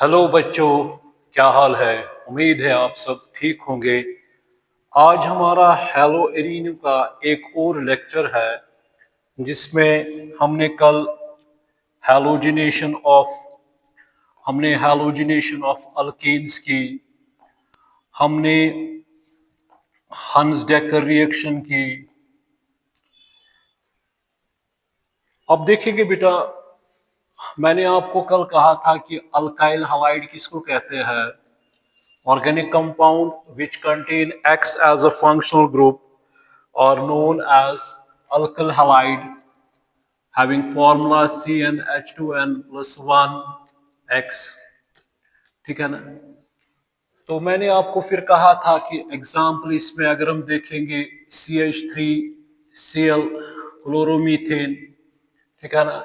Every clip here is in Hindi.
हेलो बच्चों, क्या हाल है। उम्मीद है आप सब ठीक होंगे। आज हमारा हेलो एरीन का एक और लेक्चर है जिसमें हैलोजिनेशन ऑफ हमने हैलोजिनेशन ऑफ अल्केन्स की, हमने हंस डेकर रिएक्शन की। अब देखेंगे बेटा, मैंने आपको कल कहा था कि अल्काइल हलाइड किसको कहते हैं। Organic compound which contain X as a functional group are known as alkyl halide having formula CnH2n plus 1 X। ठीक है ना। तो मैंने आपको फिर कहा था कि एग्जाम्पल इसमें अगर हम देखेंगे CH3Cl क्लोरोमीथेन। ठीक है ना।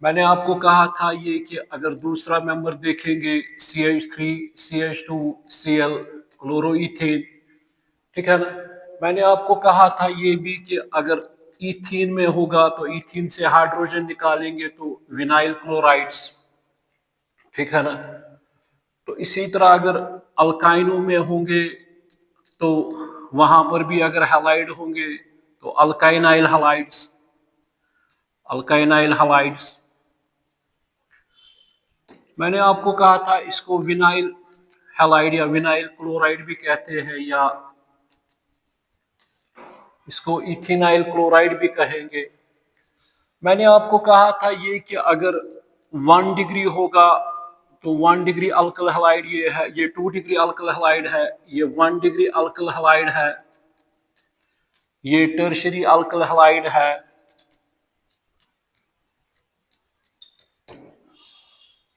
मैंने आपको कहा था ये कि अगर दूसरा मेंबर देखेंगे CH3CH2Cl क्लोरोईथेन। ठीक है ना। मैंने आपको कहा था ये भी कि अगर ईथीन में होगा तो ईथीन से हाइड्रोजन निकालेंगे तो विनाइल क्लोराइड्स। ठीक है ना। तो इसी तरह अगर अल्काइनों में होंगे तो वहां पर भी अगर हैलाइड होंगे तो अल्काइनाइल हलाइड्स। मैंने आपको कहा था इसको विनाइल हैलाइड या विनाइल क्लोराइड भी कहते हैं, या इसको इथिनाइल क्लोराइड भी कहेंगे। मैंने आपको कहा था ये कि अगर 1 डिग्री होगा तो 1 डिग्री अल्कल हैलाइड ये है, ये 2 डिग्री अल्कल हैलाइड है, ये 1 डिग्री अल्कल हैलाइड है, ये टर्शरी अल्कल हैलाइड है।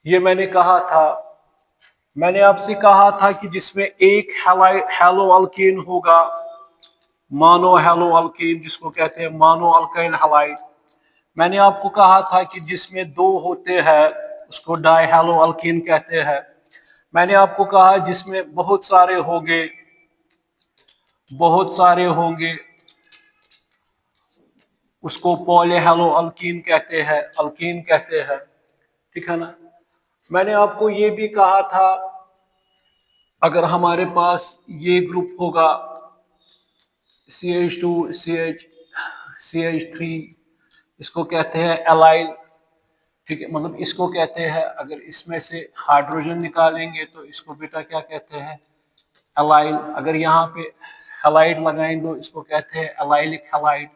ये मैंने आपसे कहा था कि जिसमें एक हैलो अल्केन होगा, मानो हैलो अल्केन जिसको कहते हैं मानो अल्काइल हैलाइड। मैंने आपको कहा था कि जिसमें दो होते हैं उसको डाई हैलो अल्केन कहते हैं। मैंने आपको कहा जिसमें बहुत सारे होंगे उसको पॉली हैलो अल्कीन कहते हैं। ठीक है ना। मैंने आपको ये भी कहा था अगर हमारे पास ये ग्रुप होगा CH2 CH3, इसको कहते हैं एलाइल। ठीक है, मतलब इसको कहते हैं, अगर इसमें से हाइड्रोजन निकालेंगे तो इसको बेटा क्या कहते हैं, एलाइल। अगर यहाँ पे हैलाइड लगाएंगे तो इसको कहते हैं एलाइलिक हैलाइड,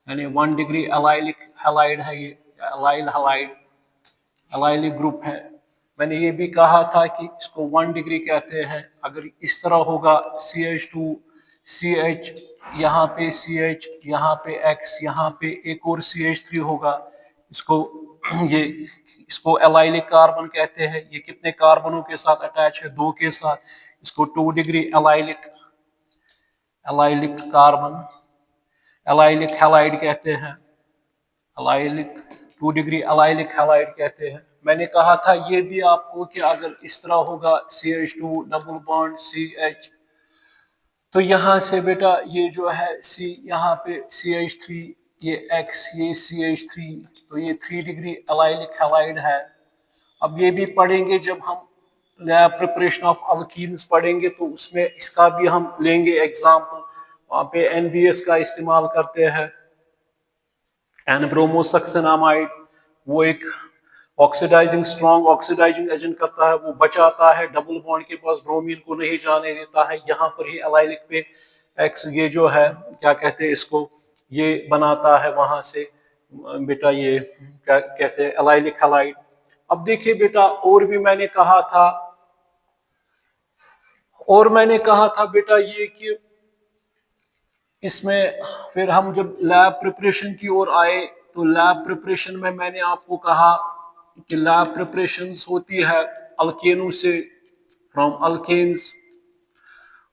यानी 1 डिग्री एलाइलिक हैलाइड है ये, एलाइल हैलाइड एलाइलिक ग्रुप है। मैंने ये भी कहा था कि इसको 1 डिग्री कहते हैं। अगर इस तरह होगा CH2 CH, यहाँ पे CH, यहाँ पे X, यहाँ पे एक और CH3 होगा, इसको ये इसको एलाइलिक कार्बन कहते हैं। ये कितने कार्बनों के साथ अटैच है, 2 के साथ। इसको 2 degree allylic carbon allylic halide कहते हैं, एलाइलिक 2 डिग्री एलाइलिक हैलाइड कहते हैं। मैंने कहा था ये भी आपको कि अगर इस तरह होगा CH2 डबल बॉन्ड CH, तो यहाँ से बेटा ये जो है C, यहाँ पे CH3, ये X, ये CH3, तो ये 3 डिग्री एलाइलिक हैलाइड है। अब ये भी पढ़ेंगे जब हम लैब प्रिपरेशन ऑफ अल्कीन्स पढ़ेंगे तो उसमें इसका भी हम लेंगे एग्जाम्पल। वहाँ पे NBS का इस्तेमाल करते हैं, एन-ब्रोमोसक्सेनामाइड। वो एक स्ट्रॉन्ग ऑक्सीडाइजिंग एजेंट करता है, वो बचाता है डबल बॉन्ड के पास, ब्रोमीन को नहीं जाने देता है। यहाँ पर ही एलाइलिक पे एक्स, ये जो है क्या कहते हैं इसको, ये बनाता है वहां से बेटा, ये क्या कहते हैं एलाइलिक हैलाइड। अब देखिए बेटा, और मैंने कहा था बेटा ये कि इसमें फिर हम जब लैब प्रिपरेशन की ओर आए तो लैब प्रिपरेशन में मैंने आपको कहा कि लैब प्रिपरेशंस होती है अल्केनों से, from alkanes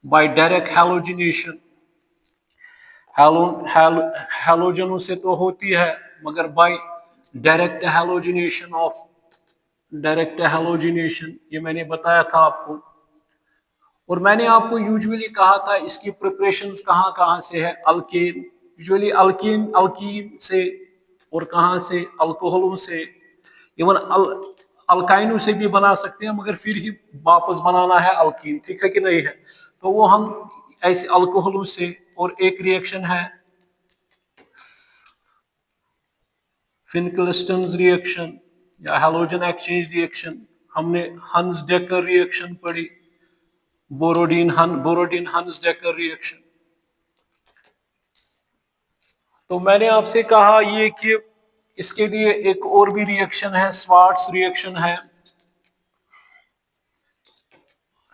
by direct halogenation. हैलोजनों से तो होती है, मगर बाय डायरेक्ट हैलोजिनेशन ये मैंने बताया था आपको। और मैंने आपको यूजुअली कहा था इसकी प्रिपरेशंस कहाँ कहाँ से है, अल्केन, यूजुअली अल्कीन से, और कहाँ से, अल्कोहलों से। इवन अल्काइनों से भी बना सकते हैं, मगर फिर ही वापस बनाना है अल्कीन, ठीक है कि नहीं है। तो वो हम ऐसे अल्कोहलों से, और एक रिएक्शन है फिनक्लिस्टन्स रिएक्शन या हैलोजन एक्सचेंज रिएक्शन, हमने हंस डेकर रिएक्शन पढ़ी, बोरोडीन हंस डेकर रिएक्शन। तो मैंने आपसे कहा ये कि इसके लिए एक और भी रिएक्शन है, स्वार्ट्स रिएक्शन है,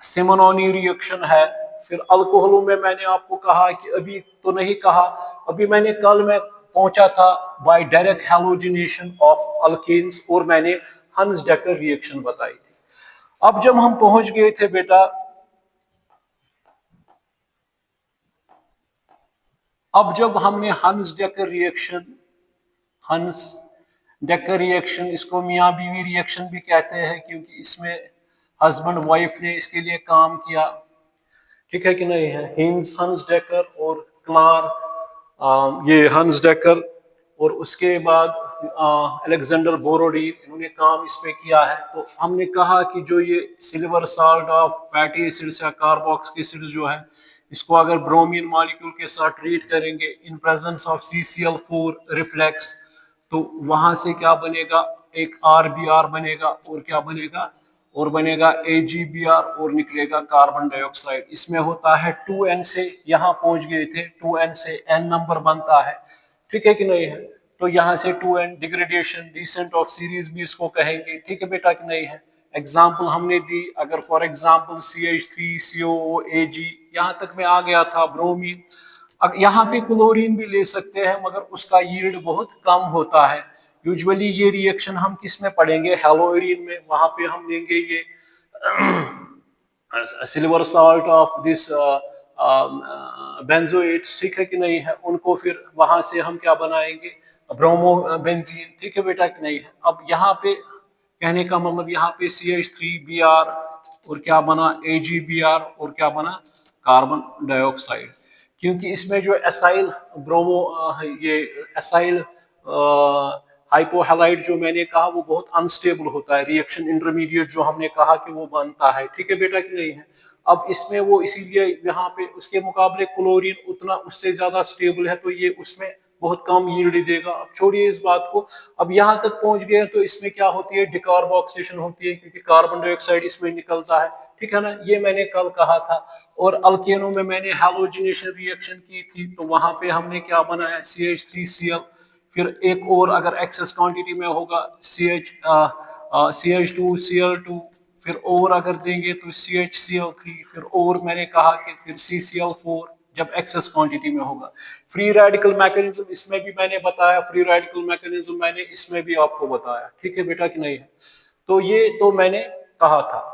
सिमोनोनी रिएक्शन है। फिर अल्कोहलों में मैंने आपको कहा कि अभी तो नहीं कहा, अभी मैंने कल में पहुंचा था by direct halogenation of alkanes, और मैंने हंस डेकर रिएक्शन बताई थी। अब जब हम पहुंच गए थे बेटा, अब जब हमने हंस डेकर रिएक्शन, इसको मियाँ बीवी रिएक्शन भी कहते हैं, क्योंकि इसमें हस्बैंड वाइफ ने इसके लिए काम किया, ठीक है कि नहीं है। हंस डेकर और क्लार, ये हंस डेकर और उसके बाद अलेक्जेंडर बोरोडीन, इन्होंने काम इसमें किया है। तो हमने कहा कि जो ये silver salt of fatty acids या कार्बोक्सिलिक एसिड्स जो है, इसको अगर ब्रोमीन मॉलिक्यूल के साथ ट्रीट करेंगे in presence of CCl4 reflex, तो वहां से क्या बनेगा, एक RBr बनेगा, और क्या बनेगा, और बनेगा AgBr, और निकलेगा कार्बन डाइऑक्साइड। इसमें होता है 2n से, यहाँ पहुंच गए थे 2n से n नंबर बनता है, ठीक है कि नहीं है। तो यहाँ से 2n degradation, descent of series भी इसको कहेंगे, ठीक है बेटा कि नहीं है। एग्जाम्पल हमने दी, अगर फॉर एग्जाम्पल CH3COOAg, यहाँ तक मैं आ गया था, ब्रोमीन। यहाँ पे क्लोरीन भी ले सकते हैं, मगर उसका यील्ड बहुत कम होता है। यूजुअली ये रिएक्शन हम किस में पढ़ेंगे, हैलोइडीन में, वहां पे हम लेंगे ये सिल्वर साल्ट ऑफ दिस बेंजोएट्स, ठीक है कि नहीं है। उनको फिर वहां से हम क्या बनाएंगे, ब्रोमो बेंजीन, ठीक है बेटा कि नहीं है। अब यहाँ पे कहने का मतलब, यहाँ पे CH3Br और क्या बना, AgBr, और क्या बना, कार्बन डाइऑक्साइड। क्योंकि इसमें जो एसाइल ब्रोमो ये एसाइल हाइपोहैलाइड जो मैंने कहा, वो बहुत अनस्टेबल होता है, रिएक्शन इंटरमीडिएट जो हमने कहा कि वो बनता है, ठीक है बेटा कि नहीं है। अब इसमें वो इसीलिए यहाँ पे उसके मुकाबले क्लोरीन उतना उससे ज्यादा स्टेबल है, तो ये उसमें बहुत कम यील्ड देगा। अब छोड़िए इस बात को, अब यहाँ तक पहुंच गए तो इसमें क्या होती है, डिकार्बोक्सिलेशन होती है, क्योंकि कार्बन डाइऑक्साइड इसमें निकलता है, ठीक है ना, ये मैंने कल कहा था। और अल्केनों में मैंने हैलोजिनेशन रिएक्शन की थी, तो वहां पे हमने क्या बनाया, CH3Cl, फिर एक और अगर एक्सेस क्वांटिटी में होगा CH2Cl2, फिर और अगर देंगे तो CHCl3, फिर और मैंने कहा कि फिर CCl4 जब एक्सेस क्वांटिटी में होगा। फ्री रेडिकल मैकेनिज्म इसमें भी मैंने बताया, फ्री रेडिकल मैकेनिज्म मैंने इसमें भी आपको बताया, ठीक है बेटा कि नहीं है। तो ये तो मैंने कहा था।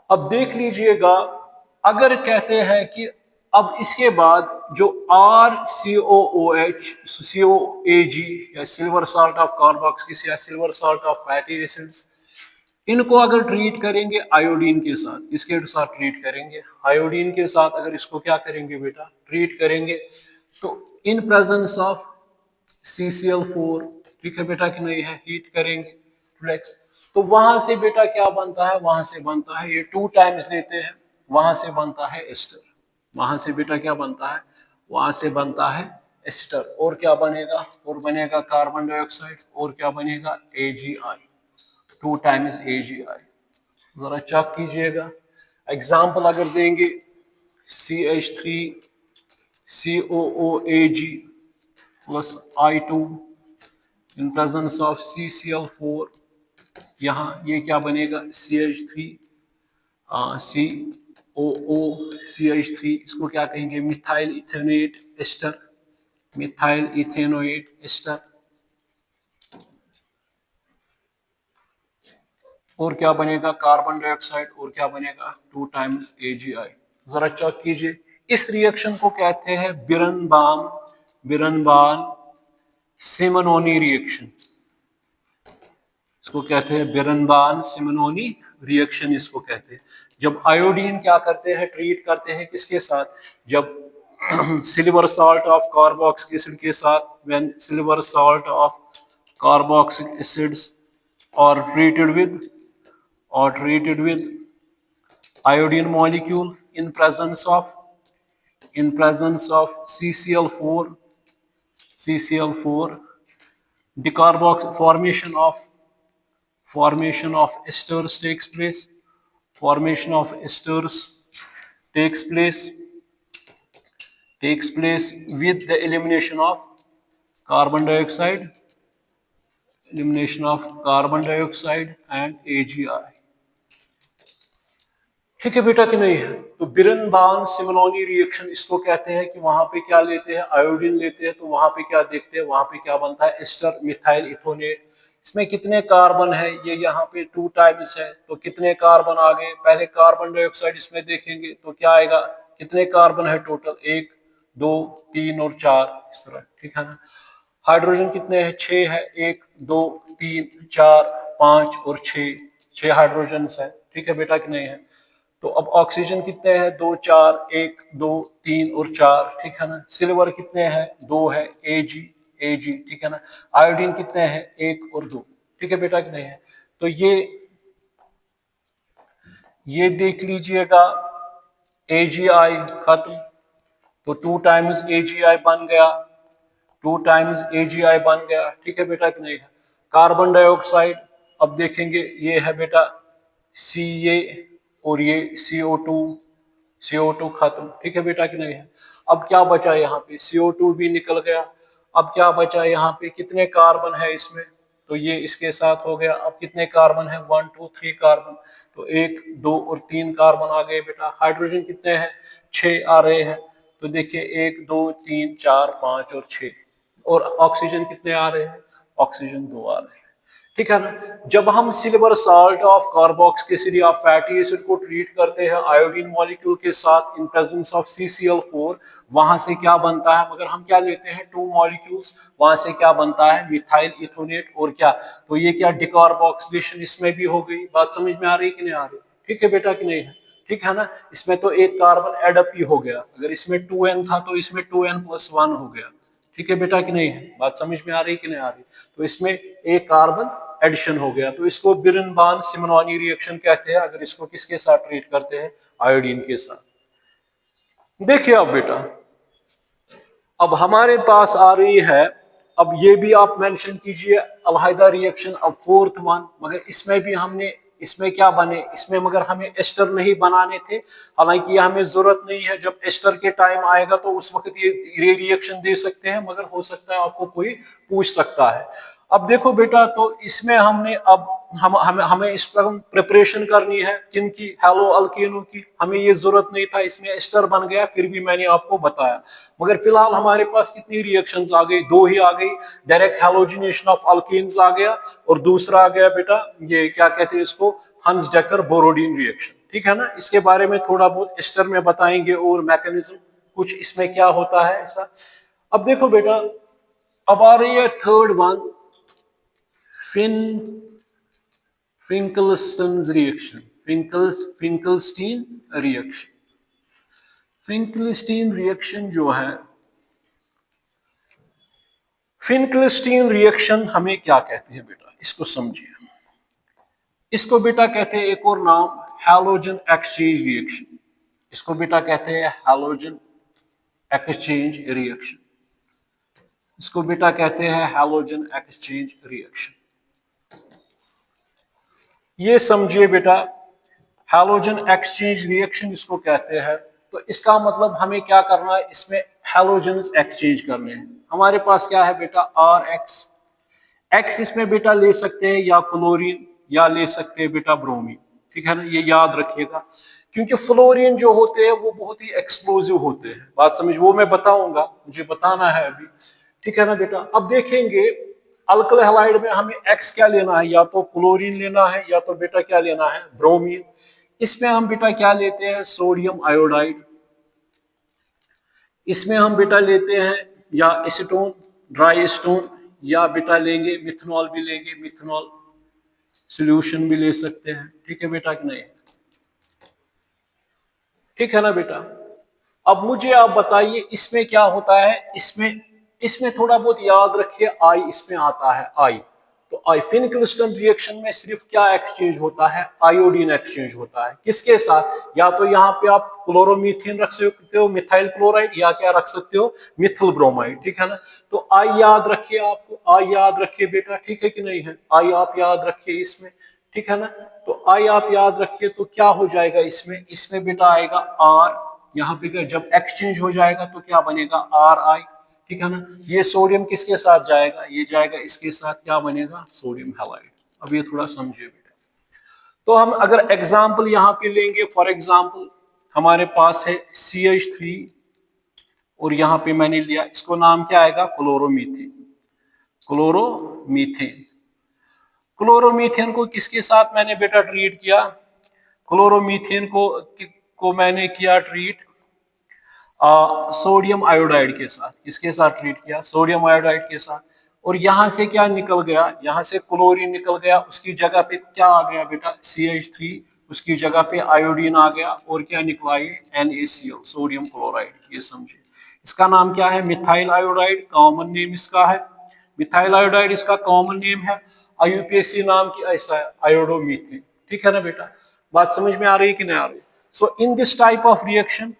अब देख लीजिएगा, अगर कहते हैं कि अब इसके बाद जो RCOOH, COAg या सिल्वर साल्ट ऑफ कार्बोक्सिलिक या silver salt of fatty acids, इनको अगर ट्रीट करेंगे आयोडीन के साथ, किसके साथ ट्रीट करेंगे, आयोडीन के साथ। अगर इसको क्या करेंगे बेटा, ट्रीट करेंगे, तो इन प्रेजेंस ऑफ CCl4, ठीक है बेटा कि नहीं है, हीट करेंगे फ्लेक्स, तो वहां से बेटा क्या बनता है, वहां से बनता है, ये 2 टाइम्स लेते हैं, वहां से बनता है एस्टर। वहां से बेटा क्या बनता है, वहां से बनता है एस्टर, और क्या बनेगा, और बनेगा कार्बन डाइऑक्साइड, और क्या बनेगा, AgI, 2 टाइम्स AgI। जरा चेक कीजिएगा, एग्जाम्पल अगर देंगे CH3COOAg plus I2 in presence of CCl4, यहाँ ये क्या बनेगा, CH3 COOCH3, इसको क्या कहेंगे, methyl ethanoate ester, methyl ethanoate ester. और क्या बनेगा, कार्बन डाइऑक्साइड, और क्या बनेगा, 2 टाइम्स AgI। जरा चेक कीजिए, इस रिएक्शन को कहते हैं बिरनबान सिमोनोनी रिएक्शन, इसको कहते हैं बिरनबान सिमोनोनी रिएक्शन, इसको कहते हैं। जब आयोडीन क्या करते हैं, ट्रीट करते हैं किसके साथ, जब silver salt of carboxylic acid के साथ, when silver salt of carboxylic acids or treated with iodine molecule in presence of CCl4 decarbox formation of esters takes place with the elimination of carbon dioxide and AgI। ठीक है बेटा कि नहीं है? तो बिरनबाउम सिमोनोनी रिएक्शन इसको कहते हैं कि वहां पे क्या लेते हैं, आयोडीन लेते हैं, तो वहां पे क्या देखते हैं, वहां पे क्या बनता है, एस्टर मिथाइल इथोनेट। इसमें कितने कार्बन है, ये यहाँ पे 2 टाइम्स है, तो कितने कार्बन आ गए, पहले कार्बन डाइऑक्साइड इसमें देखेंगे तो क्या आएगा, कितने कार्बन है टोटल, 1 2 3 और 4 इस तरह, ठीक है ना। हाइड्रोजन कितने हैं, 6 है, 1 2 3 4 5 और 6 हाइड्रोजन है, ठीक है बेटा कि नहीं है। तो अब ऑक्सीजन कितने हैं, 2 4 1 2 3 और 4, ठीक है ना। सिल्वर कितने हैं, 2 है, Ag, ठीक है ना। आयोडीन कितने हैं, 1 और 2, ठीक है बेटा कि नहीं है। तो ये देख लीजिएगा, AgI खत्म, तो 2 टाइम्स AgI बन गया, ठीक है बेटा कि नहीं है। कार्बन डाइऑक्साइड अब देखेंगे, ये है बेटा Ca और ये CO2 खत्म, ठीक है बेटा कि नहीं है। अब क्या बचा यहाँ पे, CO2 भी निकल गया, अब क्या बचा यहाँ पे, कितने कार्बन है इसमें, तो ये इसके साथ हो गया। अब कितने कार्बन है, 1 2 3 कार्बन, तो 1 2 और 3 कार्बन आ गए बेटा। हाइड्रोजन कितने हैं, 6 आ रहे हैं, तो देखिए 1 2 3 4 5 और 6। और ऑक्सीजन कितने आ रहे हैं, ऑक्सीजन 2 आ रहे हैं, ठीक है ना। जब हम सिल्वर साल्ट ऑफ कार्बोक्सिलिक या फैटी एसिड को ट्रीट करते हैं आयोडीन मॉलिक्यूल के साथ इन प्रेजेंस ऑफ CCl4, वहां से क्या बनता है, मगर हम क्या लेते हैं 2 मॉलिक्यूल्स, वहां से क्या बनता है, मिथाइल इथोनेट और क्या, तो ये क्या डिकार्बोक्सिलेशन इसमें भी हो गई। बात समझ में आ रही कि नहीं आ रही, ठीक है बेटा कि नहीं है, ठीक है ना। इसमें तो एक कार्बन एडअप ही हो गया, अगर इसमें 2n था तो इसमें 2n+1 हो गया, ठीक है बेटा कि नहीं है। बात समझ में आ रही कि नहीं आ रही, तो इसमें एक कार्बन एडिशन हो गया, तो इसको बिरनबाउम सिमोनोनी रिएक्शन कहते हैं, अगर इसको किसके साथ ट्रीट करते हैं, आयोडीन के साथ। देखिए अब बेटा, अब हमारे पास आ रही है, अब ये भी आप मेंशन कीजिए अलहाइदा रिएक्शन, अब 4th वन, मगर इसमें भी हमने, इसमें क्या बने, इसमें मगर हमें एस्टर नहीं बनाने थे, हालांकि हमें जरूरत नहीं है, जब एस्टर के टाइम आएगा तो उस वक्त ये रिएक्शन दे सकते हैं, मगर हो सकता है आपको कोई पूछ सकता है। अब देखो बेटा, तो इसमें हमने अब हमें इस पर प्रिपरेशन करनी है किनकी, हैलो अल्केनों की, हमें ये जरूरत नहीं था, इसमें एस्टर बन गया, फिर भी मैंने आपको बताया। मगर फिलहाल हमारे पास कितनी रिएक्शंस आ गई, 2 ही आ गई, डायरेक्ट हैलोजिनेशन ऑफ अल्केन्स आ गया, और दूसरा आ गया बेटा, ये क्या कहते हैं इसको, हंस-डेकर बोरोडीन रिएक्शन, ठीक है ना। इसके बारे में थोड़ा बहुत एस्टर में बताएंगे और मैकेनिज्म कुछ इसमें क्या होता है ऐसा। अब देखो बेटा, अब आ रही है 3rd one, Finkelstein reaction, Finkelstein reaction जो है, फिंकलस्टीन रिएक्शन हमें क्या कहते हैं बेटा, इसको समझिए। इसको बेटा कहते हैं एक और नाम, हैलोजन एक्सचेंज रिएक्शन, इसको बेटा कहते हैं हैलोजन एक्सचेंज रिएक्शन, इसको बेटा कहते हैं हैलोजन एक्सचेंज रिएक्शन। ये समझिए बेटा, हैलोजन एक्सचेंज रिएक्शन इसको कहते हैं। तो इसका मतलब हमें क्या करना है, इसमें हैलोजन्स एक्सचेंज करने हैं। हमारे पास क्या है बेटा, X इसमें बेटा ले सकते हैं या क्लोरीन या ले सकते हैं बेटा ब्रोमीन, ठीक है ना, ये याद रखिएगा, क्योंकि फ्लोरीन जो होते हैं वो बहुत ही एक्सप्लोजिव होते हैं। बात समझ, वो मैं बताऊंगा, मुझे बताना है अभी, ठीक है ना बेटा। अब देखेंगे अल्कल हैलाइड में हमें X क्या लेना है, या तो क्लोरीन लेना है या तो बेटा क्या लेना है, ब्रोमीन। इसमें हम बेटा क्या लेते हैं, सोडियम आयोडाइड, इसमें हम बेटा लेते हैं या एसीटोन, ड्राई एसीटोन, या बेटा लेंगे मिथनॉल भी लेंगे, मिथनॉल सॉल्यूशन भी ले सकते हैं, ठीक है बेटा कि नहीं, ठीक है ना बेटा। अब मुझे आप बताइए इसमें क्या होता है, इसमें थोड़ा बहुत याद रखिए, आई इसमें आता है, आई, तो फिनक्लिस्टन रिएक्शन में सिर्फ क्या एक्सचेंज होता है, आयोडीन एक्सचेंज होता है। किसके साथ? या तो यहाँ पे आप क्लोरोमीथेन रख सकते हो, मिथाइल क्लोराइड, या क्या रख सकते हो, मिथिल ब्रोमाइड, ठीक है ना। तो आई याद रखिए, आपको आई याद रखिए बेटा, ठीक है कि नहीं है, आई आप याद रखिए इसमें, ठीक है ना। तो आई आप याद रखिए, तो क्या हो जाएगा इसमें बेटा आएगा आर, यहाँ पे जब एक्सचेंज हो जाएगा तो क्या बनेगा, आर आई, ठीक है ना। ये सोडियम किसके साथ जाएगा, ये जाएगा इसके साथ, क्या बनेगा, सोडियम हैलाइड। अब ये थोड़ा समझिए बेटा। तो हम अगर एग्जाम्पल यहाँ पे लेंगे, फॉर एग्जाम्पल हमारे पास है CH3 और यहाँ पे मैंने लिया, इसको नाम क्या आएगा, क्लोरोमीथेन। क्लोरोमीथेन क्लोरोमीथेन को किसके साथ मैंने बेटा ट्रीट किया, क्लोरोमीथेन को मैंने किया ट्रीट सोडियम आयोडाइड के साथ। किसके साथ ट्रीट किया, सोडियम आयोडाइड के साथ। और यहां से क्या निकल गया, यहां से क्लोरीन निकल गया, उसकी जगह पे क्या आ गया बेटा, CH3, उसकी जगह पे आयोडीन आ गया, और क्या निकला ये, NaCl, सोडियम क्लोराइड। ये समझे, इसका नाम क्या है, मिथाइल आयोडाइड, कॉमन नेम इसका है मिथाइल आयोडाइड, इसका कॉमन नेम है। IUPAC नाम की ऐसा है, आयोडोमीथेन, ठीक है ना बेटा। बात समझ में आ रही है कि नहीं आ रही। So in this type of reaction,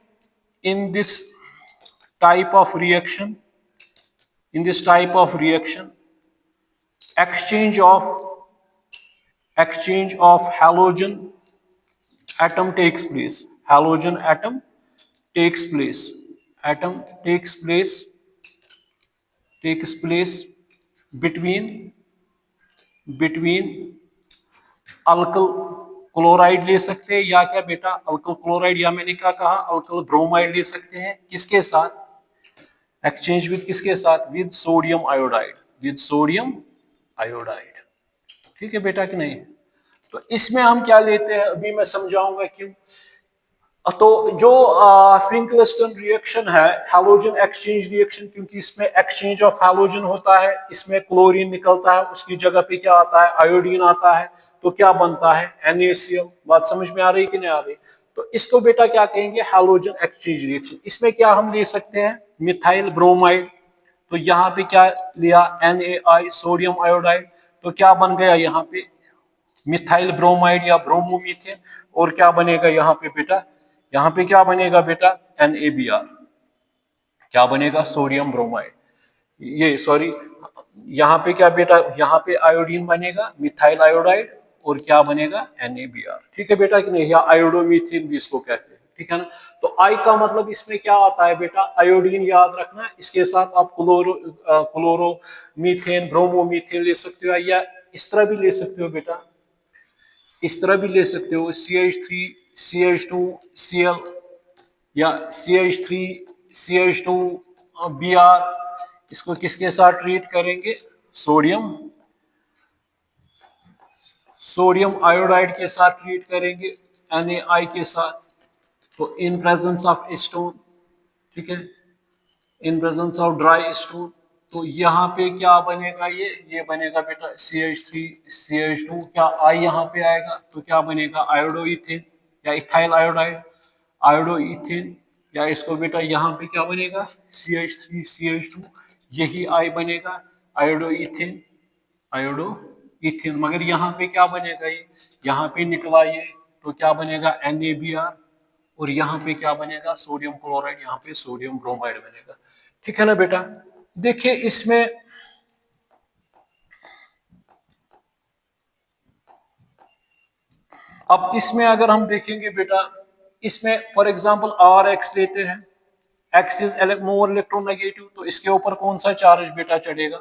in this type of reaction in this type of reaction exchange of halogen atom takes place, halogen atom takes place atom takes place between alkali chloride ले सकते हैं, या क्या बेटा, अल्कल क्लोराइड, या मैंने क्या कहा, अल्कल ब्रोमाइड ले सकते हैं। किसके साथ, एक्सचेंज विद किसके साथ, with sodium iodide, with sodium iodide, ठीक है बेटा कि नहीं। तो इसमें हम क्या लेते हैं, अभी मैं समझाऊंगा क्यों। तो जो फिंकलिस्टन रिएक्शन है, हैलोजन एक्सचेंज रिएक्शन, क्योंकि इसमें एक्सचेंज ऑफ हैलोजन होता है, इसमें क्लोरीन निकलता है, उसकी जगह पे क्या आता है, आयोडीन आता है, तो क्या बनता है, NaCl। बात समझ में आ रही कि नहीं आ रही। तो इसको बेटा क्या कहेंगे, हैलोजन एक्सचेंज रिएक्शन। इसमें क्या हम ले सकते हैं, मिथाइल ब्रोमाइड, तो यहाँ पे क्या लिया, NaI, सोडियम आयोडाइड, तो क्या बन गया यहाँ पे, मिथाइल ब्रोमाइड या ब्रोमोमीथेन। और क्या बनेगा यहाँ पे बेटा, यहाँ पे क्या बनेगा बेटा, NaBr, क्या बनेगा, सोडियम ब्रोमाइड, ये सॉरी, यहाँ पे क्या बेटा, यहाँ पे आयोडीन बनेगा, मिथाइल आयोडाइड, और क्या बनेगा, NaBr, ठीक है बेटा कि नहीं, या आयोडोमीथेन भी इसको कहते हैं, ठीक है ना। तो आई का मतलब इसमें क्या आता है बेटा, आयोडीन याद रखना, इसके साथ आप क्लोरोमीथेन, ब्रोमोमीथेन ले सकते हो, या इस तरह भी ले सकते हो बेटा, इस तरह भी ले सकते हो, CH3 CH2 Cl, या CH3 CH2 Br। इसको किसके साथ ट्रीट करेंगे, सोडियम आयोडाइड के साथ ट्रीट करेंगे, NaI के साथ। तो इन प्रेजेंस ऑफ स्टोन, ठीक है, in presence of dry stone, तो यहाँ पे क्या बनेगा, ये बनेगा बेटा CH3 CH2, क्या I यहाँ पे आएगा, तो क्या बनेगा, आयोडो इथेन या इथाइल आयोडाइड, आयोडो इथेन, या इसको बेटा यहाँ पे क्या बनेगा, CH3 CH2, यही I बनेगा, आयोडो इथेन, आयोडो इथेन। मगर यहाँ पे क्या बनेगा, ये यहाँ पे निकला ये, तो क्या बनेगा, NaBr, और यहाँ पे क्या बनेगा, सोडियम क्लोराइड, यहाँ पे सोडियम ब्रोमाइड बनेगा, ठीक है ना बेटा। देखिए इसमें अब इसमें अगर हम देखेंगे बेटा, इसमें फॉर एग्जांपल RX लेते हैं, X इज मोर इलेक्ट्रोनेगेटिव, तो इसके ऊपर कौन सा चार्ज बेटा चढ़ेगा,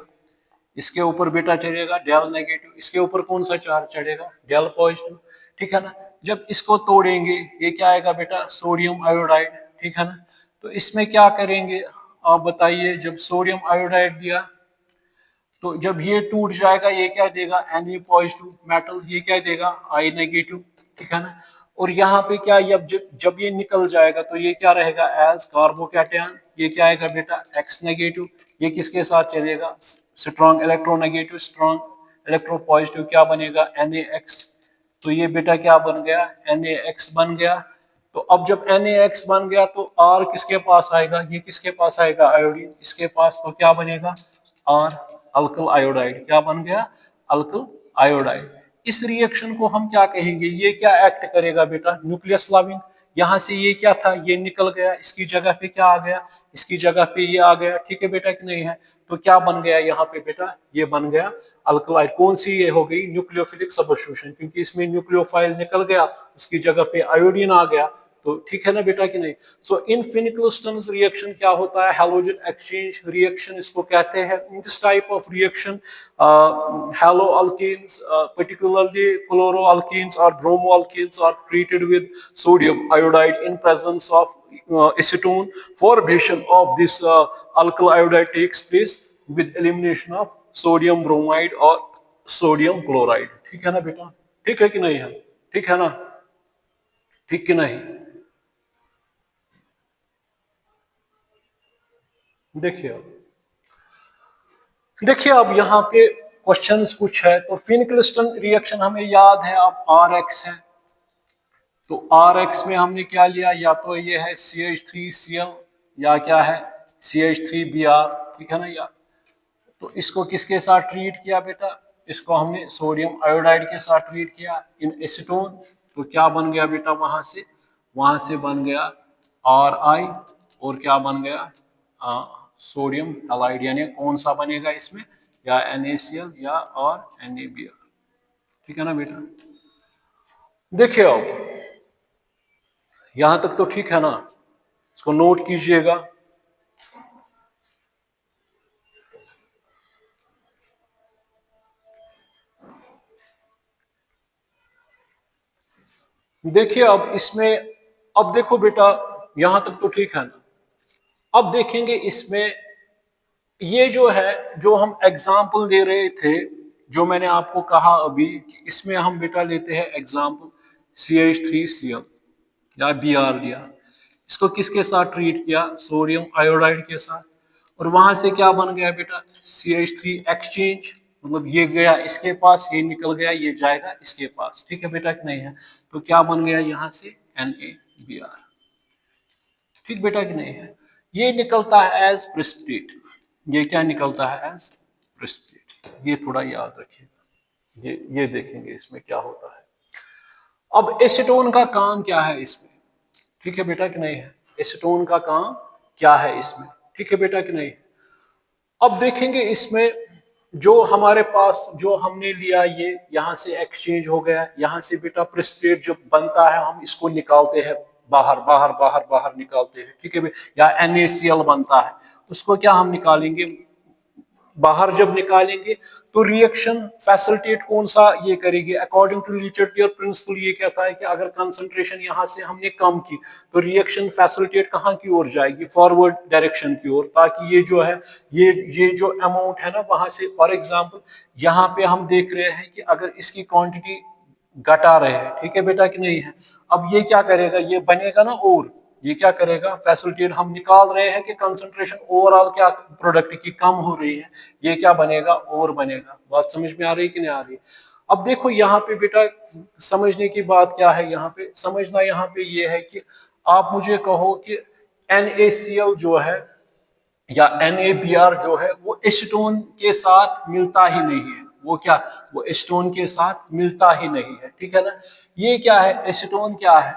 इसके ऊपर बेटा चढ़ेगा डेल नेगेटिव, इसके ऊपर कौन सा चार्ज चढ़ेगा, डेल पॉजिटिव, ठीक है ना। जब इसको तोड़ेंगे, ये क्या आएगा बेटा, सोडियम आयोडाइड, ठीक है ना। तो इसमें क्या करेंगे आप बताइए, जब सोडियम आयोडाइड दिया, तो जब ये टूट जाएगा, ये क्या देगा, Na पॉजिटिव मेटल, ये क्या देगा, I नेगेटिव, ठीक है ना। और यहाँ पे क्या, जब ये निकल जाएगा, तो ये क्या रहेगा, एज कार्बोकैटायन, ये क्या आएगा बेटा, X नेगेटिव, ये किसके साथ चलेगा, strong electronegative, strong electro positive, क्या बनेगा, NaX, तो ये बेटा क्या बन गया, NaX बन गया। तो अब जब NaX बन गया, तो R किसके पास आएगा, ये किसके पास आएगा, आयोडीन, इसके पास, तो क्या बनेगा, R अल्कल आयोडाइड, क्या बन गया, अल्किल आयोडाइड। इस रिएक्शन को हम क्या कहेंगे, ये क्या एक्ट करेगा बेटा, न्यूक्लियस लविंग। यहाँ से ये क्या था, ये निकल गया, इसकी जगह पे क्या आ गया, इसकी जगह पे ये आ गया, ठीक है बेटा कि नहीं है। तो क्या बन गया यहाँ पे बेटा, ये बन गया अल्कलाइड। कौन सी ये हो गई, न्यूक्लियोफिलिक सबस्टिट्यूशन, क्योंकि इसमें न्यूक्लियोफाइल निकल गया, उसकी जगह पे आयोडीन आ गया। तो ठीक है ना बेटा कि नहीं। सो इन फिनिक्लिस्टन्स रिएक्शन क्या होता है, हैलोजन एक्सचेंज रिएक्शन इसको कहते हैं। In this type of reaction halo alkenes particularly chloroalkenes or bromoalkenes are treated with sodium iodide in presence of acetone. Formation of this alkyl iodide takes place with elimination of sodium bromide or sodium chloride। ठीक है ना बेटा, ठीक है कि नहीं है, ठीक है ना, ठीक कि नहीं। देखिए अब यहाँ पे क्वेश्चंस कुछ है। तो फिनिक्लिस्टन रिएक्शन हमें याद है अब RX है। तो RX में हमने क्या लिया, या तो ये है CH3Cl या क्या है CH3Br, ठीक है ना। या तो इसको किसके साथ ट्रीट किया बेटा, इसको हमने सोडियम आयोडाइड के साथ ट्रीट किया इन एसीटोन। तो क्या बन गया बेटा, वहां से बन गया RI और क्या बन गया सोडियम हैलाइड, यानी कौन सा बनेगा इसमें, या NaCl या और NaBr, ठीक है ना बेटा। देखिए अब यहां तक तो ठीक है ना, इसको नोट कीजिएगा। देखिए अब इसमें, अब देखो बेटा यहां तक तो ठीक है ना। अब देखेंगे इसमें ये जो है, जो हम एग्जाम्पल दे रहे थे, जो मैंने आपको कहा अभी कि इसमें हम बेटा लेते हैं एग्जाम्पल CH3Cl या Br लिया, इसको किसके साथ ट्रीट किया, सोडियम आयोडाइड के साथ, और वहां से क्या बन गया बेटा CH3 एक्सचेंज, मतलब ये गया इसके पास, ये निकल गया, ये जाएगा इसके पास, ठीक है बेटा कि नहीं है। तो क्या बन गया यहाँ से NaBr, ठीक बेटा कि नहीं है। ये निकलता है एज प्रेसिपिटेट, ये क्या निकलता है एज प्रेसिपिटेट, ये थोड़ा याद रखिएगा। ये देखेंगे इसमें क्या होता है। अब एसीटोन का काम क्या है इसमें, ठीक है बेटा कि नहीं है, एसीटोन का काम क्या है इसमें, ठीक है बेटा कि नहीं। अब देखेंगे इसमें जो हमारे पास, जो हमने लिया, ये यहां से एक्सचेंज हो गया, यहां से बेटा प्रेसिपिटेट जब बनता है हम इसको निकालते हैं बाहर बाहर बाहर बाहर निकालते हैं, ठीक है, या NaCl बनता है, उसको क्या हम निकालेंगे बाहर। जब निकालेंगे तो रिएक्शन फैसिलिटेट कौन सा ये करेगी, अकॉर्डिंग टू ले चैटियर प्रिंसिपल ये कहता है कि अगर कंसंट्रेशन यहां से हमने कम की तो रिएक्शन फैसिलिटेट कहां की ओर जाएगी, फॉरवर्ड डायरेक्शन की ओर, ताकि ये जो है ये जो अमाउंट है ना वहां से, फॉर एग्जांपल यहाँ पे हम देख रहे हैं कि अगर इसकी क्वांटिटी घटा रहे हैं, ठीक है बेटा कि नहीं है। अब ये क्या करेगा, ये बनेगा ना, और ये क्या करेगा फैसिलिटेट, हम निकाल रहे हैं कि कंसंट्रेशन ओवरऑल क्या प्रोडक्ट की कम हो रही है, ये क्या बनेगा, और बनेगा। बात समझ में आ रही कि नहीं आ रही। अब देखो यहाँ पे बेटा समझने की बात क्या है, यहाँ पे समझना यहाँ पे ये है कि आप मुझे कहो कि NaCl जो है या NaBr जो है वो एसीटोन के साथ मिलता ही नहीं है, वो क्या, वो एसीटोन के साथ मिलता ही नहीं है, ठीक है ना। ये क्या है, एसीटोन क्या है,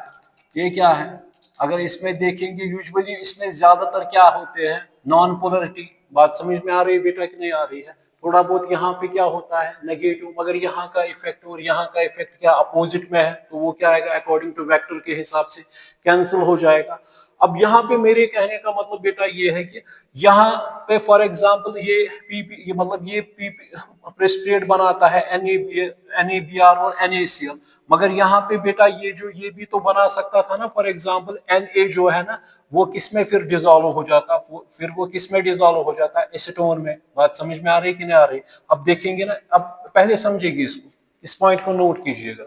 ये क्या है, अगर इसमें देखेंगे यूजुअली इसमें ज्यादातर क्या होते हैं, नॉन पोलरिटी। बात समझ में आ रही है बेटा कि नहीं आ रही है। थोड़ा बहुत यहाँ पे क्या होता है नेगेटिव, मगर यहाँ का इफेक्ट और यहाँ का इफेक्ट क्या अपोजिट में है, तो वो क्या आएगा अकॉर्डिंग टू वेक्टर के हिसाब से कैंसिल हो जाएगा। अब यहाँ पे मेरे कहने का मतलब बेटा ये है कि यहाँ पे फॉर एग्जांपल ये पीपी, ये मतलब ये पीपी प्रेसिपिटेट बनाता है NaBr और NaCl, मगर यहाँ पे बेटा ये भी तो बना सकता था ना, फॉर एग्जांपल Na जो है ना वो किसमें फिर डिजोल्व हो जाता, वो किसमें डिजोल्व हो जाता है, एसीटोन में। बात समझ में आ रही कि नहीं आ रही। अब देखेंगे ना, अब पहले समझेगी इसको, इस पॉइंट को नोट कीजिएगा।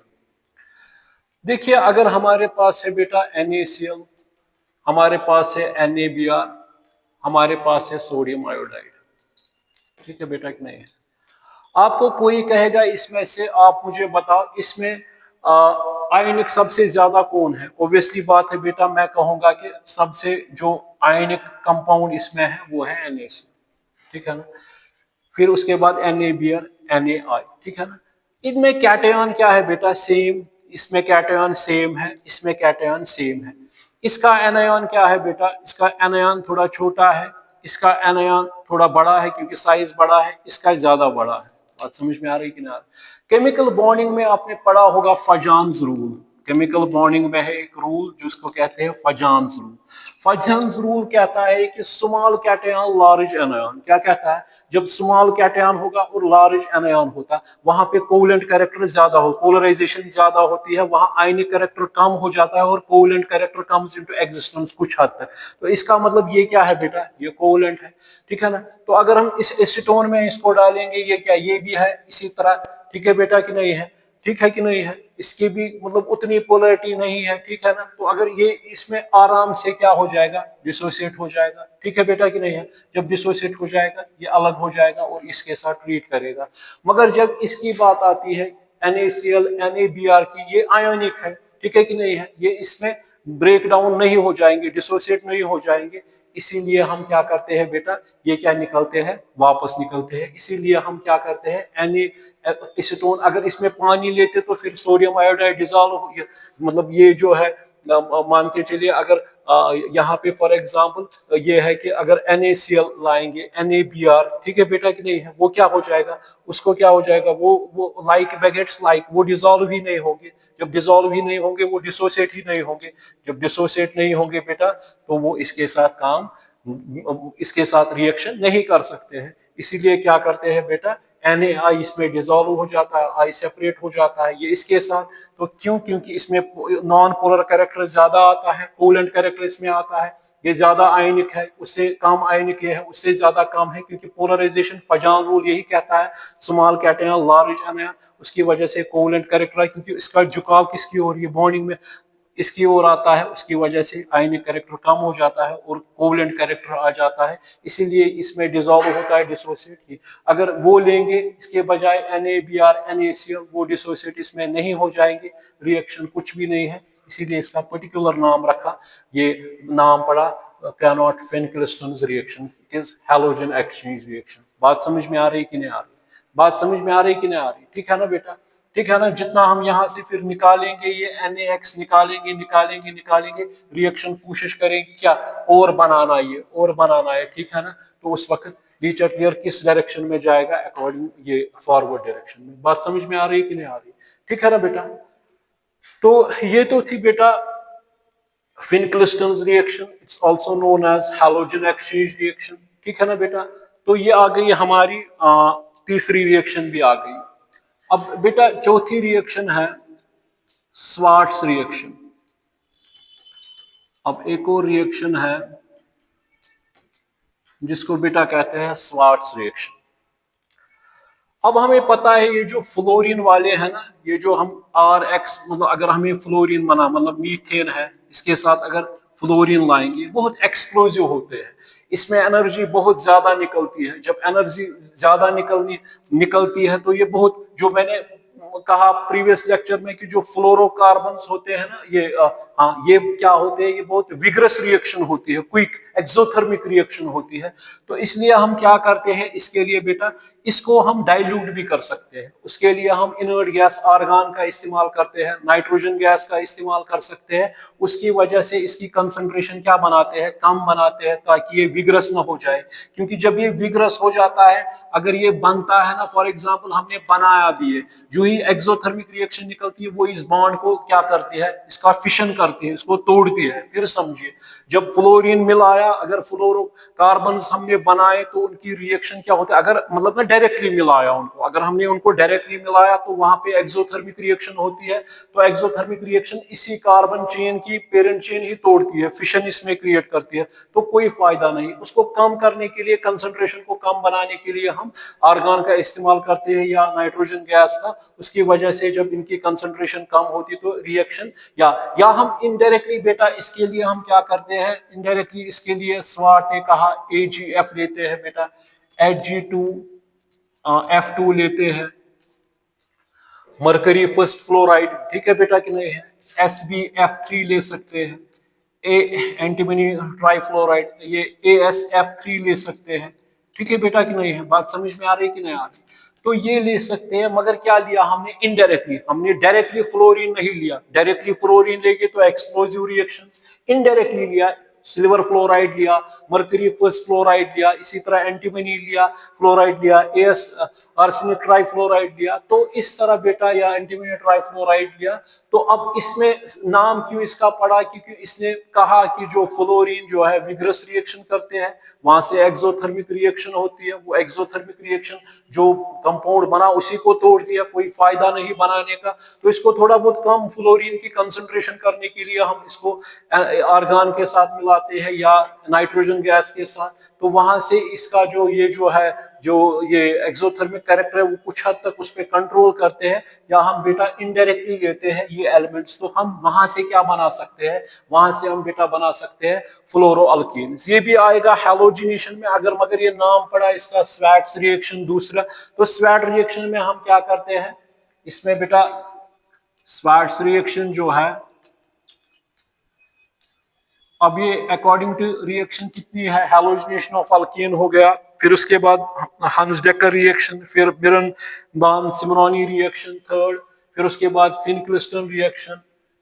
देखिए अगर हमारे पास है बेटा NaCl, हमारे पास है NaBr, हमारे पास है सोडियम आयोडाइड, ठीक है बेटा कि नहीं है। आपको कोई कहेगा इसमें से आप मुझे बताओ इसमें आयनिक सबसे ज्यादा कौन है, ऑब्वियसली बात है बेटा मैं कहूंगा कि सबसे जो आयनिक कंपाउंड इसमें है वो है NaCl, ठीक है ना। फिर उसके बाद NaBr NaI, ठीक है ना। इनमें कैटायन क्या है बेटा, सेम, इसमें कैटायन सेम है, इसमें कैटायन सेम है। इसका एनायन क्या है बेटा, इसका एनायन थोड़ा छोटा है, इसका एनायन थोड़ा बड़ा है क्योंकि साइज बड़ा है, इसका ज्यादा बड़ा है। बात समझ में आ रही कि ना। केमिकल बॉन्डिंग में आपने पढ़ा होगा फजान्स रूल। केमिकल बॉन्डिंग में है एक रूल जिसको कहते हैं फजान्स रूल। फजान्स रूल कहता है कि स्मॉल कैटायन लार्ज एनायन, क्या कहता है, जब स्मॉल कैटायन होगा और लार्ज एनायन होता, वहां पे कोवलेंट कैरेक्टर ज्यादा हो, पोलराइजेशन ज्यादा होती है, वहां आयनिक कैरेक्टर कम हो जाता है और covalent character comes into existence कुछ हद तक। तो इसका मतलब ये क्या है बेटा, ये कोवलेंट है, ठीक है ना। तो अगर हम इस एसीटोन में इसको डालेंगे, ये क्या, ये भी है इसी तरह, ठीक है बेटा कि नहीं है, ठीक है कि नहीं है, इसकी भी मतलब उतनी पोलरिटी नहीं है, ठीक है ना। तो अगर ये इसमें आराम से क्या हो जाएगा, डिसोसिएट हो जाएगा, ठीक है बेटा कि नहीं है। जब डिसोसिएट हो जाएगा ये अलग हो जाएगा और इसके साथ ट्रीट करेगा। मगर जब इसकी बात आती है NaCl NaBr की, ये आयोनिक है, ठीक है कि नहीं है, ये इसमें ब्रेक डाउन नहीं हो जाएंगे, डिसोसिएट नहीं हो जाएंगे, इसीलिए हम क्या करते हैं बेटा, ये क्या निकलते हैं, वापस निकलते हैं। इसीलिए हम क्या करते हैं, एसीटोन, अगर इसमें पानी लेते तो फिर सोडियम आयोडाइड डिजॉल्व, मतलब ये जो है मान के चलिए, अगर यहाँ पे फॉर एग्जांपल ये है कि अगर NaCl लाएंगे NaBr, ठीक है बेटा कि नहीं है, वो क्या हो जाएगा, उसको क्या हो जाएगा, वो लाइक बेगेट्स लाइक, वो डिजॉल्व ही नहीं होंगे। जब डिजॉल्व ही नहीं होंगे वो डिसोसिएट ही नहीं होंगे। जब डिसोसिएट नहीं होंगे बेटा तो वो इसके साथ काम, इसके साथ रिएक्शन नहीं कर सकते हैं। इसीलिए क्या करते हैं बेटा, Na इसमें डिजोल्व हो जाता है, आई सेपरेट हो जाता है ये इसके साथ। तो क्यों, क्योंकि इसमें नॉन पोलर कैरेक्टर ज्यादा आता है, कोवलेंट कैरेक्टर इसमें आता है, ये ज्यादा आयनिक है, उससे कम आयनिक ये है, उससे ज्यादा कम है, क्योंकि पोलराइजेशन फजान रूल यही कहता है, स्मॉल कैटायन लार्ज एनायन, उसकी वजह से कोवलेंट कैरेक्टर है, क्योंकि इसका झुकाव किसकी ओर, ये बॉन्डिंग में इसकी ओर आता है, उसकी वजह से आयनिक कैरेक्टर कम हो जाता है और कोवलेंट कैरेक्टर आ जाता है, इसीलिए इसमें डिसॉल्व होता है, डिसोसिएट ही। अगर वो लेंगे इसके बजाय NaBr NaCl, वो डिसोसिएट इसमें नहीं हो जाएंगे, रिएक्शन कुछ भी नहीं है, इसीलिए इसका पर्टिकुलर नाम रखा, ये नाम पड़ा कैनोट Finkelstein reaction, it is halogen exchange reaction. बात समझ में आ रही कि नहीं आ रही, बात समझ में आ रही कि नहीं आ रही, ठीक है ना बेटा, ठीक है ना। जितना हम यहाँ से फिर निकालेंगे, ये NaX निकालेंगे निकालेंगे निकालेंगे, रिएक्शन कोशिश करेंगे क्या, और बनाना, ये और बनाना है, ठीक है ना। तो उस वक्त लीचर किस डायरेक्शन में जाएगा, अकॉर्डिंग ये फॉरवर्ड डायरेक्शन में। बात समझ में आ रही कि नहीं आ रही, ठीक है ना बेटा। तो ये तो थी बेटा Finkelstein reaction, it's also known as halogen exchange reaction, ठीक है ना बेटा। तो ये आ गई हमारी तीसरी रिएक्शन भी आ गई। अब बेटा चौथी रिएक्शन है स्वार्ट्स रिएक्शन। अब एक और रिएक्शन है जिसको बेटा कहते हैं स्वार्ट्स रिएक्शन। अब हमें पता है ये जो फ्लोरीन वाले हैं ना, ये जो हम RX, मतलब अगर हमें फ्लोरीन बना, मतलब मीथेन है, इसके साथ अगर फ्लोरीन लाएंगे, बहुत एक्सप्लोजिव होते हैं, इसमें एनर्जी बहुत ज्यादा निकलती है। जब एनर्जी ज्यादा निकलती है तो ये बहुत, जो मैंने कहा प्रीवियस लेक्चर में कि जो फ्लोरोकार्बन्स होते हैं ना, ये हाँ, ये क्या होते हैं, ये बहुत विग्रस रिएक्शन होती है, क्विक एक्सोथर्मिक रिएक्शन होती है। तो इसलिए हम क्या करते हैं, इसके लिए बेटा इसको हम डाइल्यूट भी कर सकते हैं। उसके लिए हम इनर्ट गैस आर्गन का इस्तेमाल करते हैं, नाइट्रोजन गैस का इस्तेमाल कर सकते हैं। उसकी वजह से इसकी कंसंट्रेशन क्या बनाते हैं, कम बनाते हैं, ताकि ये विग्रस ना हो जाए। क्योंकि जब ये विग्रस हो जाता है, अगर ये बनता है ना, फॉर एग्जाम्पल हमने बनाया भी है, जो ही एक्सोथर्मिक रिएक्शन निकलती है वो इस बॉन्ड को क्या करती है, इसका फिशन करती है, इसको तोड़ती है। फिर समझिए, जब फ्लोरीन मिलाया, अगर फ्लोरोकार्बन हमने बनाए तो उनकी रिएक्शन क्या होता है, अगर मतलब ना डायरेक्टली मिलाया उनको, अगर हमने उनको डायरेक्टली मिलाया तो वहां पे एक्सोथर्मिक रिएक्शन होती है। तो एक्सोथर्मिक रिएक्शन इसी कार्बन चेन की पेरेंट चेन ही तोड़ती है, फिशन इसमें क्रिएट करती है, तो कोई फायदा नहीं। उसको कम करने के लिए, कंसंट्रेशन को कम बनाने के लिए हम आर्गन का इस्तेमाल करते हैं या नाइट्रोजन गैस का। उसकी वजह से जब इनकी कंसंट्रेशन कम होती तो रिएक्शन, या हम इनडायरेक्टली बेटा इसके लिए हम क्या करते हैं, इनडायरेक्टली इसके लिए स्वार्ट ने कहा AgF लेते हैं बेटा, Ag2F2 लेते हैं, मरकरी फर्स्ट फ्लोराइड, ठीक है बेटा कि नहीं है, SbF3 ले सकते हैं, एंटीमनी ट्राइफ्लोराइड, ये AsF3 ले सकते हैं, ठीक है बेटा कि नहीं है, बात समझ में आ रही कि नहीं आ रही। तो ये ले सकते हैं, मगर क्या लिया हमने इनडायरेक्टली, हमने डायरेक्टली फ्लोरीन नहीं लिया। डायरेक्टली फ्लोरीन लेके तो एक्सप्लोजिव रिएक्शन, इनडायरेक्टली लिया, सिल्वर फ्लोराइड लिया, मर्करी फर्स्ट फ्लोराइड लिया, इसी तरह एंटीमनी लिया, फ्लोराइड लिया, एस आर्सेनिक ट्राइफ्लोराइड लिया। तो इस तरह बेटा, या एंटीमनी ट्राइफ्लोराइड लिया। तो अब इसमें नाम क्यों इसका पड़ा, क्योंकि इसने कहा कि जो फ्लोरीन जो है विग्रस रिएक्शन करते हैं, वहां से एक्सोथर्मिक रिएक्शन होती है, वो एक्सोथर्मिक रिएक्शन जो कंपाउंड बना उसी को तोड़ दिया, कोई फायदा नहीं बनाने का। तो इसको थोड़ा बहुत कम फ्लोरीन की कंसंट्रेशन करने के लिए हम इसको आर्गन के साथ मिलाते हैं या नाइट्रोजन गैस के साथ। तो वहां से इसका जो ये जो है, जो ये एक्सोथर्मिक कैरेक्टर है, वो कुछ हद तक उस पर कंट्रोल करते हैं। या हम बेटा इनडायरेक्टली लेते हैं ये एलिमेंट्स, तो हम वहां से क्या बना सकते हैं, वहां से हम बेटा बना सकते हैं फ्लोरोअल्कीन्स। ये भी आएगा हैलोजिनेशन में, अगर मगर ये नाम पड़ा इसका स्वैट्स रिएक्शन दूसरा। तो स्वैट रिएक्शन में हम क्या करते हैं, इसमें बेटा स्वैट्स रिएक्शन जो है, अब ये अकॉर्डिंग टू रिएक्शन कितनी है, हैलोजिनेशन ऑफ अल्कीन हो गया, फिर उसके बाद हंस-डेकर रिएक्शन, फिर बिरनबाम सिमरॉनी रिएक्शन थर्ड, फिर उसके बाद फिन-क्लिस्टन रिएक्शन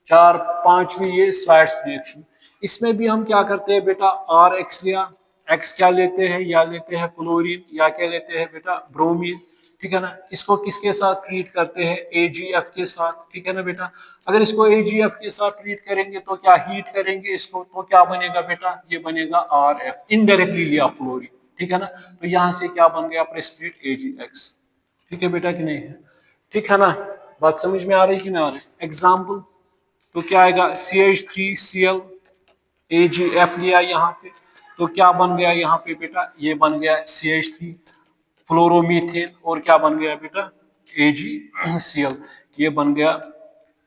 चार, पांचवी ये स्वैट्स रिएक्शन। इसमें भी हम क्या करते हैं बेटा, आर एक्स लिया, एक्स क्या लेते हैं, या लेते हैं क्लोरीन, या क्या लेते हैं बेटा ब्रोमीन, ठीक है ना। इसको किसके साथ ट्रीट करते हैं, AgF के साथ, ठीक है ना बेटा। अगर इसको AgF के साथ ट्रीट करेंगे तो क्या हीट करेंगे इसको, तो क्या बनेगा बेटा, ये बनेगा RF, इनडायरेक्टली लिया फ्लोरीन, ठीक है ना। तो यहाँ से क्या बन गया, प्रेसिपिटेट AgX, ठीक है बेटा कि नहीं है, ठीक है ना। बात समझ में आ रही कि नहीं आ रही। एग्जाम्पल तो क्या आएगा, CH3Cl, AgF लिया यहाँ पे, तो क्या बन गया यहाँ पे बेटा, ये बन गया CH3 फ्लोरोमीथेन, और क्या बन गया बेटा AgCl, ये बन गया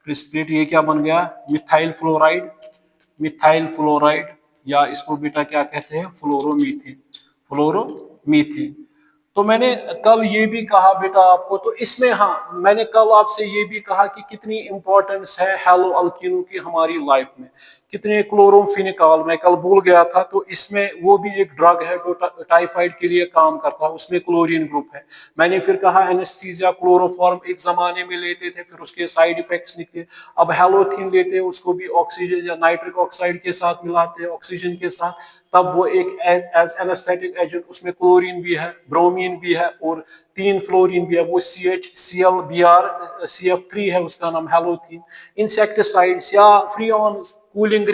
प्रेसिपिटेट, ये क्या बन गया मिथाइल फ्लोराइड, मिथाइल फ्लोराइड, या इसको बेटा क्या कहते हैं फ्लोरोमीथेन, फ्लोरोमीथेन। तो मैंने कल ये भी कहा बेटा आपको, तो इसमें हाँ मैंने कल आपसे ये भी कहा कि कितनी इंपॉर्टेंस है हैलो अल्कीनों की हमारी लाइफ में, कितने क्लोरोफिनिकॉल, मैं कल भूल गया था। तो इसमें वो भी एक ड्रग है जो टाइफाइड के लिए काम करता है, उसमें क्लोरीन ग्रुप है। मैंने फिर कहा एनेस्थीसिया क्लोरोफॉर्म एक जमाने में लेते थे, फिर उसके साइड इफेक्ट्स निकले। अब हैलोथीन लेते हैं, उसको भी ऑक्सीजन या नाइट्रिक ऑक्साइड के साथ मिलाते हैं, ऑक्सीजन के साथ, तब वो एक एज एनेस्थेटिक एजेंट, उसमें क्लोरीन भी है, ब्रोमीन भी है, और 3 फ्लोरीन भी है, वो CHClBr, CF3 है उसका नाम हैलोथीन। इंसेक्टिसाइड्स या फ्रीऑन्स कूलिंग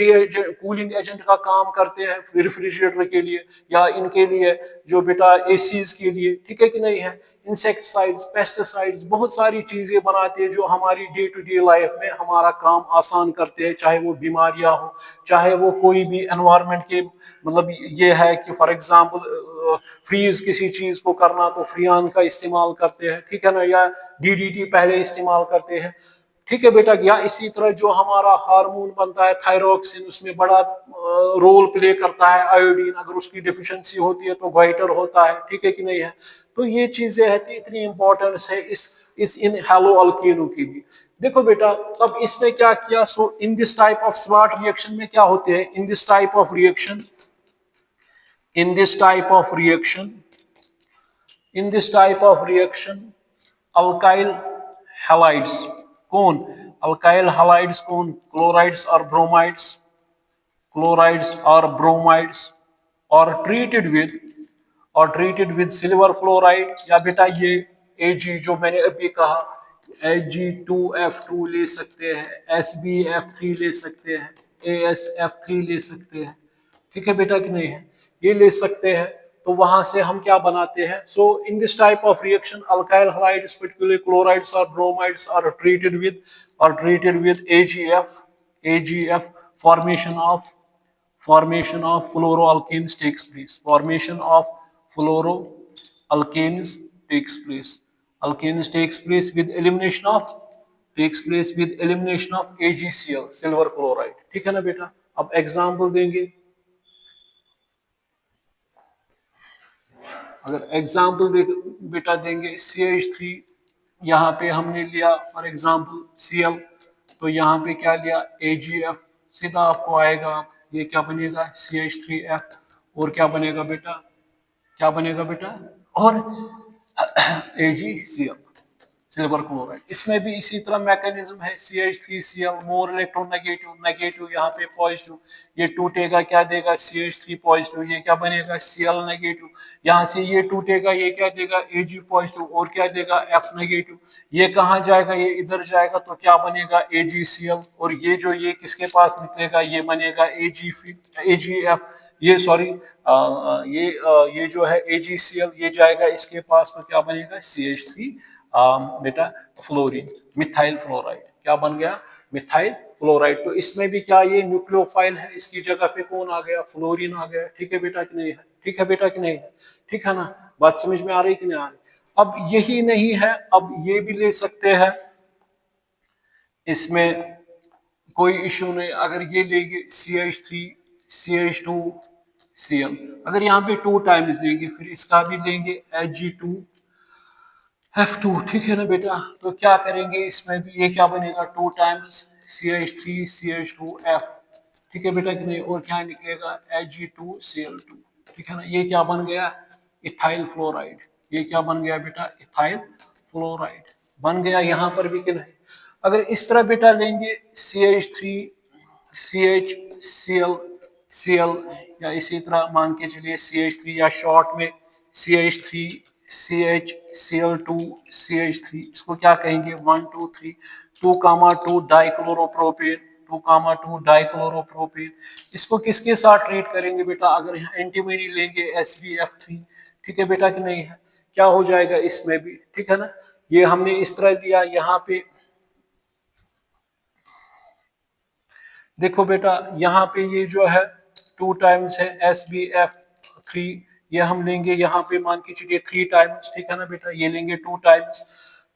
एजेंट का काम करते हैं रेफ्रिजरेटर के लिए, या इनके लिए जो बेटा एसीज के लिए, ठीक है कि नहीं है। इंसेक्टिसाइड्स, पेस्टिसाइड्स, बहुत सारी चीजें बनाते हैं जो हमारी डे टू डे लाइफ में हमारा काम आसान करते हैं, चाहे वो बीमारियां हो, चाहे वो कोई भी एनवायरनमेंट के, मतलब ये है कि फॉर एग्जांपल फ्रीज किसी चीज को करना, तो फ्रियान का इस्तेमाल करते हैं, ठीक है ना, या DDT पहले इस्तेमाल करते हैं, ठीक है बेटा। या इसी तरह जो हमारा हार्मोन बनता है थायरोक्सिन, उसमें बड़ा रोल प्ले करता है आयोडीन, अगर उसकी डिफिशियंसी होती है तो गोइटर होता है, ठीक है कि नहीं है। तो ये चीजें है, इतनी इंपॉर्टेंस है इस इन हैलो अल्कीनों की भी। देखो बेटा, अब इसमें क्या किया, so in this type of smart reaction में क्या होते हैं, in this type of reaction, in this type of reaction, in this type of reaction, alkyl halides कौन, alkyl halides कौन, chlorides or bromides, chlorides or bromides, or treated with silver fluoride, या बेटा ये Ag जो मैंने अभी कहा Ag2F2 ले सकते हैं, SbF3 ले सकते हैं, AsF3 ले सकते हैं, ठीक है बेटा कि नहीं है, ये ले सकते हैं। तो वहां से हम क्या बनाते हैं, so in this type of reaction alkyl halides particularly chlorides or bromides are treated with AgF formation of fluoroalkenes takes place, formation of fluoroalkenes takes place, alkenes takes place with elimination of AgCl, silver chloride, ठीक है ना बेटा। अब एग्जांपल देंगे, अगर एग्जाम्पल बेटा देंगे CH3, यहाँ पे हमने लिया फॉर एग्जाम्पल Cl, तो यहाँ पे क्या लिया AgF, सीधा आपको आएगा, ये क्या बनेगा CH3F, और क्या बनेगा बेटा क्या बनेगा बेटा, और AgCl सिल्वर क्लोराइड। इसमें भी इसी तरह मैकेनिज्म है, CH3Cl मोर इलेक्ट्रोनेगेटिव, नेगेटिव यहाँ पे पॉजिटिव, ये टूटेगा क्या देगा CH3 पॉजिटिव, ये क्या बनेगा Cl नेगेटिव, यहाँ से ये टूटेगा ये क्या देगा Ag पॉजिटिव और क्या देगा F नेगेटिव, ये कहाँ जाएगा ये इधर जाएगा तो क्या बनेगा AgCl, और ये जो ये किसके पास निकलेगा ये बनेगा AgF, ये सॉरी ये जो है AgCl ये जाएगा इसके पास तो क्या बनेगा CH3 बेटा फ्लोरीन, मिथाइल फ्लोराइड, क्या बन गया मिथाइल फ्लोराइड। तो इसमें भी क्या ये न्यूक्लियोफाइल है, इसकी जगह पे कौन आ गया फ्लोरीन आ गया। ठीक है बेटा कि नहीं है, ठीक है बेटा कि नहीं है, ठीक है ना, बात समझ में आ रही कि नहीं आ रही। अब यही नहीं है, अब ये भी ले सकते हैं, इसमें कोई इशू नहीं, अगर ये लेंगे CH3 CH2 Cl, अगर यहाँ पे 2 टाइम्स लेंगे फिर इसका भी लेंगे Ag2F2, ठीक है ना बेटा, तो क्या करेंगे इसमें भी ये क्या बनेगा 2 टाइम्स CH3 CH2F, ठीक है बेटा कि नहीं, और क्या निकलेगा Ag2Cl2, ठीक है ना, ये क्या बन गया इथाइल फ्लोराइड, ये क्या बन गया बेटा इथाइल फ्लोराइड बन गया यहाँ पर भी कि नहीं। अगर इस तरह बेटा लेंगे CH3 CHCl या इसी तरह मान के चलिए CH3 या शॉर्ट में CH3 CHCl2 CH3, इसको क्या कहेंगे 1 2 3 2 डाइक्लोरोप्रोपेन 2 डाइक्लोरोप्रोपेन, इसको किसके साथ ट्रीट करेंगे बेटा, अगर यहाँ एंटीमनी लेंगे SbF3, ठीक है बेटा कि नहीं है, क्या हो जाएगा इसमें भी, ठीक है ना, ये हमने इस तरह दिया, यहाँ पे देखो बेटा यहाँ पे ये जो है 2 टाइम्स है SbF3, ये हम लेंगे यहाँ पे मान के चलिए 3 टाइम्स, ठीक है ना बेटा, ये लेंगे 2 टाइम्स,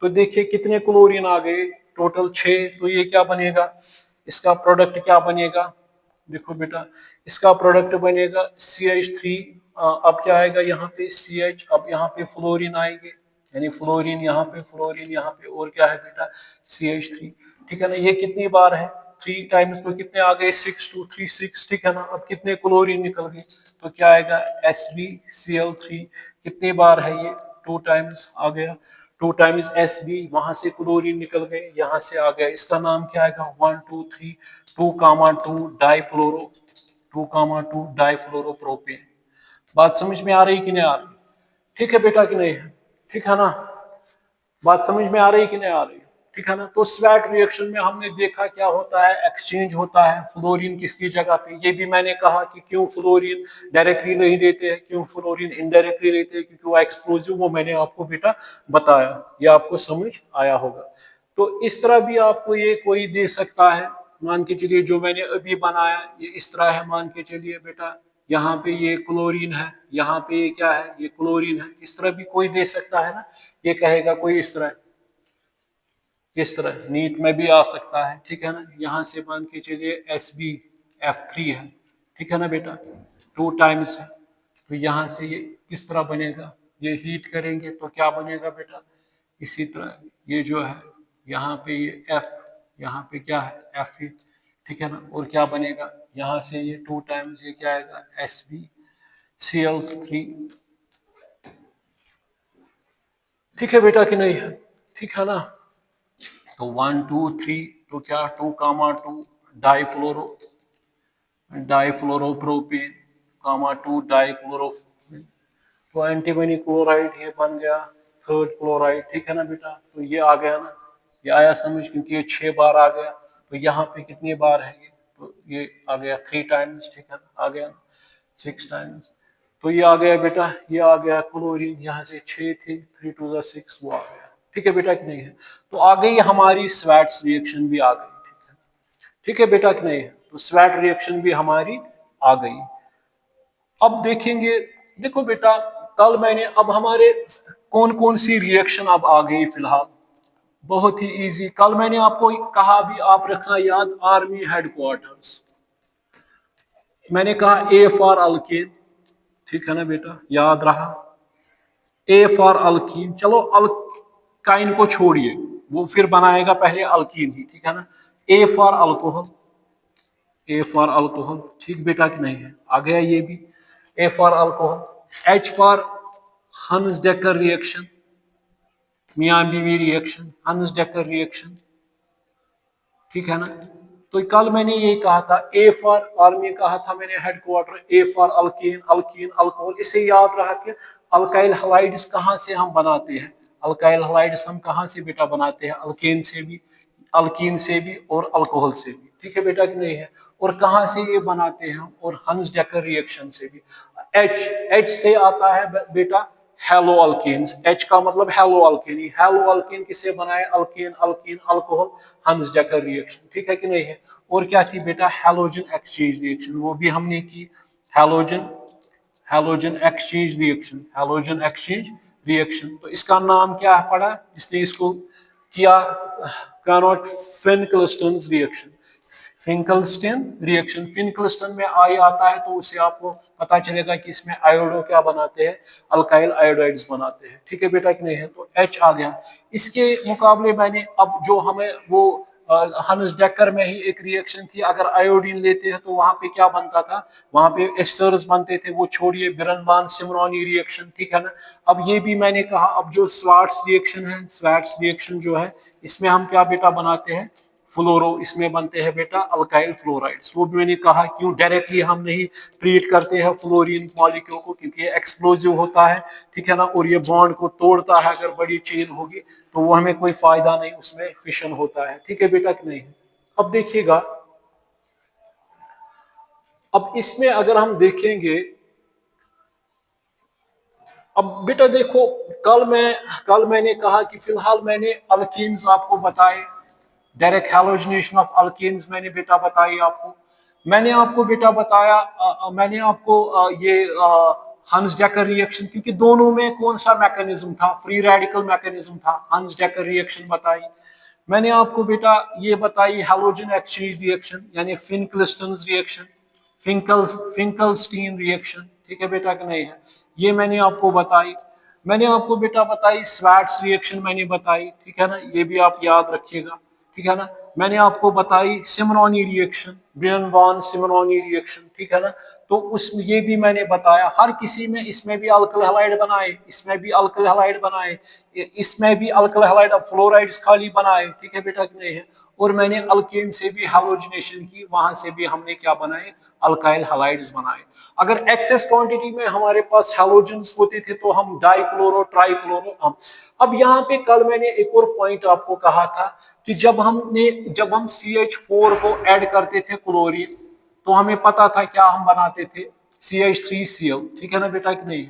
तो देखिए कितने क्लोरीन आ गए टोटल 6, तो ये क्या बनेगा इसका प्रोडक्ट क्या बनेगा, देखो बेटा इसका प्रोडक्ट बनेगा CH3, अब क्या आएगा यहाँ पे CH, अब यहाँ पे फ्लोरीन आएंगे, यानी फ्लोरीन यहाँ पे और क्या है बेटा CH3, ठीक है ना, ये कितनी बार है 3 टाइम्स, तो कितने आ गए 6 2 3 6, ठीक है ना, अब कितने क्लोरीन निकल गए तो क्या आएगा SbCl3, कितनी बार है ये 2 टाइम्स आ गया, 2 टाइम्स Sb, वहां से क्लोरीन निकल गए यहाँ से आ गया, इसका नाम क्या आएगा 1 2 3 2 डाइफ्लोरो 2 डाइफ्लोरोप्रोपेन। बात समझ में आ रही कि नहीं आ रही, ठीक है बेटा कि नहीं है, ठीक है ना, बात समझ में आ रही कि नहीं आ रही, ठीक है ना। तो स्वेट रिएक्शन में हमने देखा क्या होता है, एक्सचेंज होता है फ्लोरीन किसकी जगह पे, ये भी मैंने कहा कि क्यों फ्लोरीन डायरेक्टली नहीं देते हैं, क्यों फ्लोरीन इनडायरेक्टली लेते हैं, क्योंकि वो एक्सप्लोजिव, वो मैंने आपको बेटा बताया, ये आपको समझ आया होगा। तो इस तरह भी आपको ये कोई दे सकता है, मान के चलिए जो मैंने अभी बनाया ये इस तरह है, मान के चलिए बेटा यहाँ पे ये क्लोरीन है, यहाँ पे ये क्या है ये क्लोरीन है, इस तरह भी कोई दे सकता है ना, ये कहेगा कोई इस तरह नीट में भी आ सकता है, ठीक है ना, यहाँ से मान के चलिए SbF3 है, ठीक है ना बेटा 2 टाइम्स है, तो यहाँ से ये किस तरह बनेगा, ये हीट करेंगे तो क्या बनेगा बेटा, इसी तरह ये जो है यहाँ पे ये F, यहाँ पे क्या है F, ठीक है ना, और क्या बनेगा यहाँ से ये 2 टाइम्स ये क्या आएगा SbCl3, ठीक है बेटा कि नहीं है, ठीक है ना, तो 1 2 3 तो क्या 2 डाइफ्लोरो डाइफ्लोरोप्रोपेन 2 डाइक्लोरोप्रोपेन, तो एंटीमनी क्लोराइड ये बन गया थर्ड क्लोराइड, ठीक है ना बेटा, तो ये आ गया ना, ये आया समझ, क्योंकि ये 6 बार आ गया, तो यहाँ पे कितनी बार है ये, तो ये आ गया 3 टाइम्स, ठीक है आ गया 6 टाइम्स, तो ये आ गया बेटा, ये आ गया क्लोरीन, यहाँ से 6 थे 3 2 6 वो आ गया, ठीक है बेटा कि नहीं है, तो आ गई हमारी स्वेट्स रिएक्शन भी आ गई, ठीक है बेटा कि नहीं है, तो स्वेट रिएक्शन भी हमारी आ गई। अब देखेंगे, देखो बेटा कल मैंने, अब हमारे कौन कौन सी रिएक्शन अब आ गई फिलहाल, बहुत ही इजी, कल मैंने आपको कहा भी, आप रखना याद आर्मी हेडक्वार्टर्स, मैंने कहा A फॉर अल्केन, ठीक है ना बेटा याद रहा, A फॉर अल्कीन, चलो अल्काइन को छोड़िए, वो फिर बनाएगा पहले अल्कीन ही, ठीक है ना, A for alcohol, A for alcohol, ठीक बेटा कि नहीं है, आ गया ये भी A for alcohol, H for हंस डेकर रिएक्शन, मियां बीवी रिएक्शन, हंस डेकर रिएक्शन, ठीक है ना। तो कल मैंने ये कहा था ए फॉर, और में कहा था मैंने headquarter A for alkyne, alkyne alcohol. इससे याद रहा कि अल्काइल हलाइड्स कहाँ से हम बनाते हैं, अल्काइल हलाइड्स हम कहाँ से बेटा बनाते हैं, अल्केन से भी, अल्कीन से भी और अल्कोहल से भी, ठीक है बेटा कि नहीं है। और कहाँ से ये बनाते हैं हम, और हंस डेकर रिएक्शन से भी। एच, एच से आता है बेटा हेलो अल्केन्स, एच का मतलब हेलो अल्केन, हेलो अल्केन किससे बनाए, अल्केन, अल्कीन, अल्कोहल, हंस डेकर रिएक्शन, ठीक है कि नहीं है। और क्या थी बेटा, हैलोजन एक्सचेंज रिएक्शन, वो भी हमने की, halogen, halogen exchange reaction, halogen exchange reaction. तो इसका नाम क्या पड़ा, इसने इसको किया, कार्नोट फिनकलस्टन रिएक्शन, फिंकलस्टन रिएक्शन। फिंकलस्टन में आई आता है तो उससे आपको पता चलेगा कि इसमें आयोडो क्या बनाते हैं, अल्काइल आयोडाइड्स बनाते हैं, ठीक है बेटा कि नहीं है। तो एच आ गया। इसके मुकाबले मैंने अब जो हमें वो हंस डेकर में ही एक रिएक्शन थी, अगर आयोडीन लेते हैं तो वहां पे क्या बनता था, वहां पे एस्टर्स बनते थे, वो छोड़िए, बिरनबान सिमरॉनी रिएक्शन, ठीक है ना। अब ये भी मैंने कहा, अब जो स्वार्ट्स रिएक्शन है, स्वार्ट्स रिएक्शन जो है, इसमें हम क्या बेटा बनाते हैं, फ्लोरो, इसमें बनते हैं बेटा अल्काइल फ्लोराइड्स। वो भी मैंने कहा क्यों डायरेक्टली हम नहीं ट्रीट करते हैं फ्लोरीन मॉलिक्यूल को, क्योंकि ये एक्सप्लोजिव होता है, ठीक है ना, और ये बॉन्ड को तोड़ता है, अगर बड़ी चेन होगी तो वो हमें कोई फायदा नहीं, उसमें फिशन होता है, ठीक है बेटा कि नहीं है। अब देखिएगा, अब इसमें अगर हम देखेंगे, अब बेटा देखो, कल मैंने कहा कि फिलहाल मैंने अल्कीन्स आपको बताए, डायरेक्ट हैलोजिनेशन ऑफ अल्केन्स मैंने बेटा बताई आपको। मैंने आपको बेटा बताया, मैंने आपको ये हंस डेकर रिएक्शन, क्योंकि दोनों में कौन सा मैकेनिज्म था, फ्री रेडिकल मैकेनिज्म था, हंस डेकर रिएक्शन बताई। मैंने आपको बेटा ये बताई हैलोजन एक्सचेंज रिएक्शन, यानी फिनक्लिस्टन रिएक्शन, फिंकलस्टीन रिएक्शन, ठीक है बेटा कि नहीं है, ये मैंने आपको बताई। मैंने आपको बेटा बताई स्वार्ट्स रिएक्शन मैंने बताई, ठीक है ना, ये भी आप याद रखिएगा, ठीक है ना। मैंने आपको बताई सिमरॉनी रिएक्शन, ब्रियन सिमरॉनी रिएक्शन, ठीक है ना। तो उस ये भी मैंने बताया, हर किसी में, इसमें भी अल्किल हैलाइड बनाए, इसमें भी अल्किल हैलाइड बनाए, इसमें भी अल्किल हैलाइड फ्लोराइड्स खाली बनाए, ठीक है बेटा कि नहीं है। और मैंने अल्केन से भी हैलोजिनेशन की, वहां से भी हमने क्या बनाए, अल्काइल हैलाइड्स बनाए। अगर एक्सेस क्वांटिटी में हमारे पास हैलोजेंस होते थे तो हम डाइक्लोरो, ट्राइक्लोरो, हम। अब यहाँ पे कल मैंने एक और पॉइंट आपको कहा था कि जब हम CH4 को ऐड करते थे क्लोरीन, तो हमें पता था क्या हम बनाते थे, CH3Cl, ठीक है ना बेटा कि नहीं।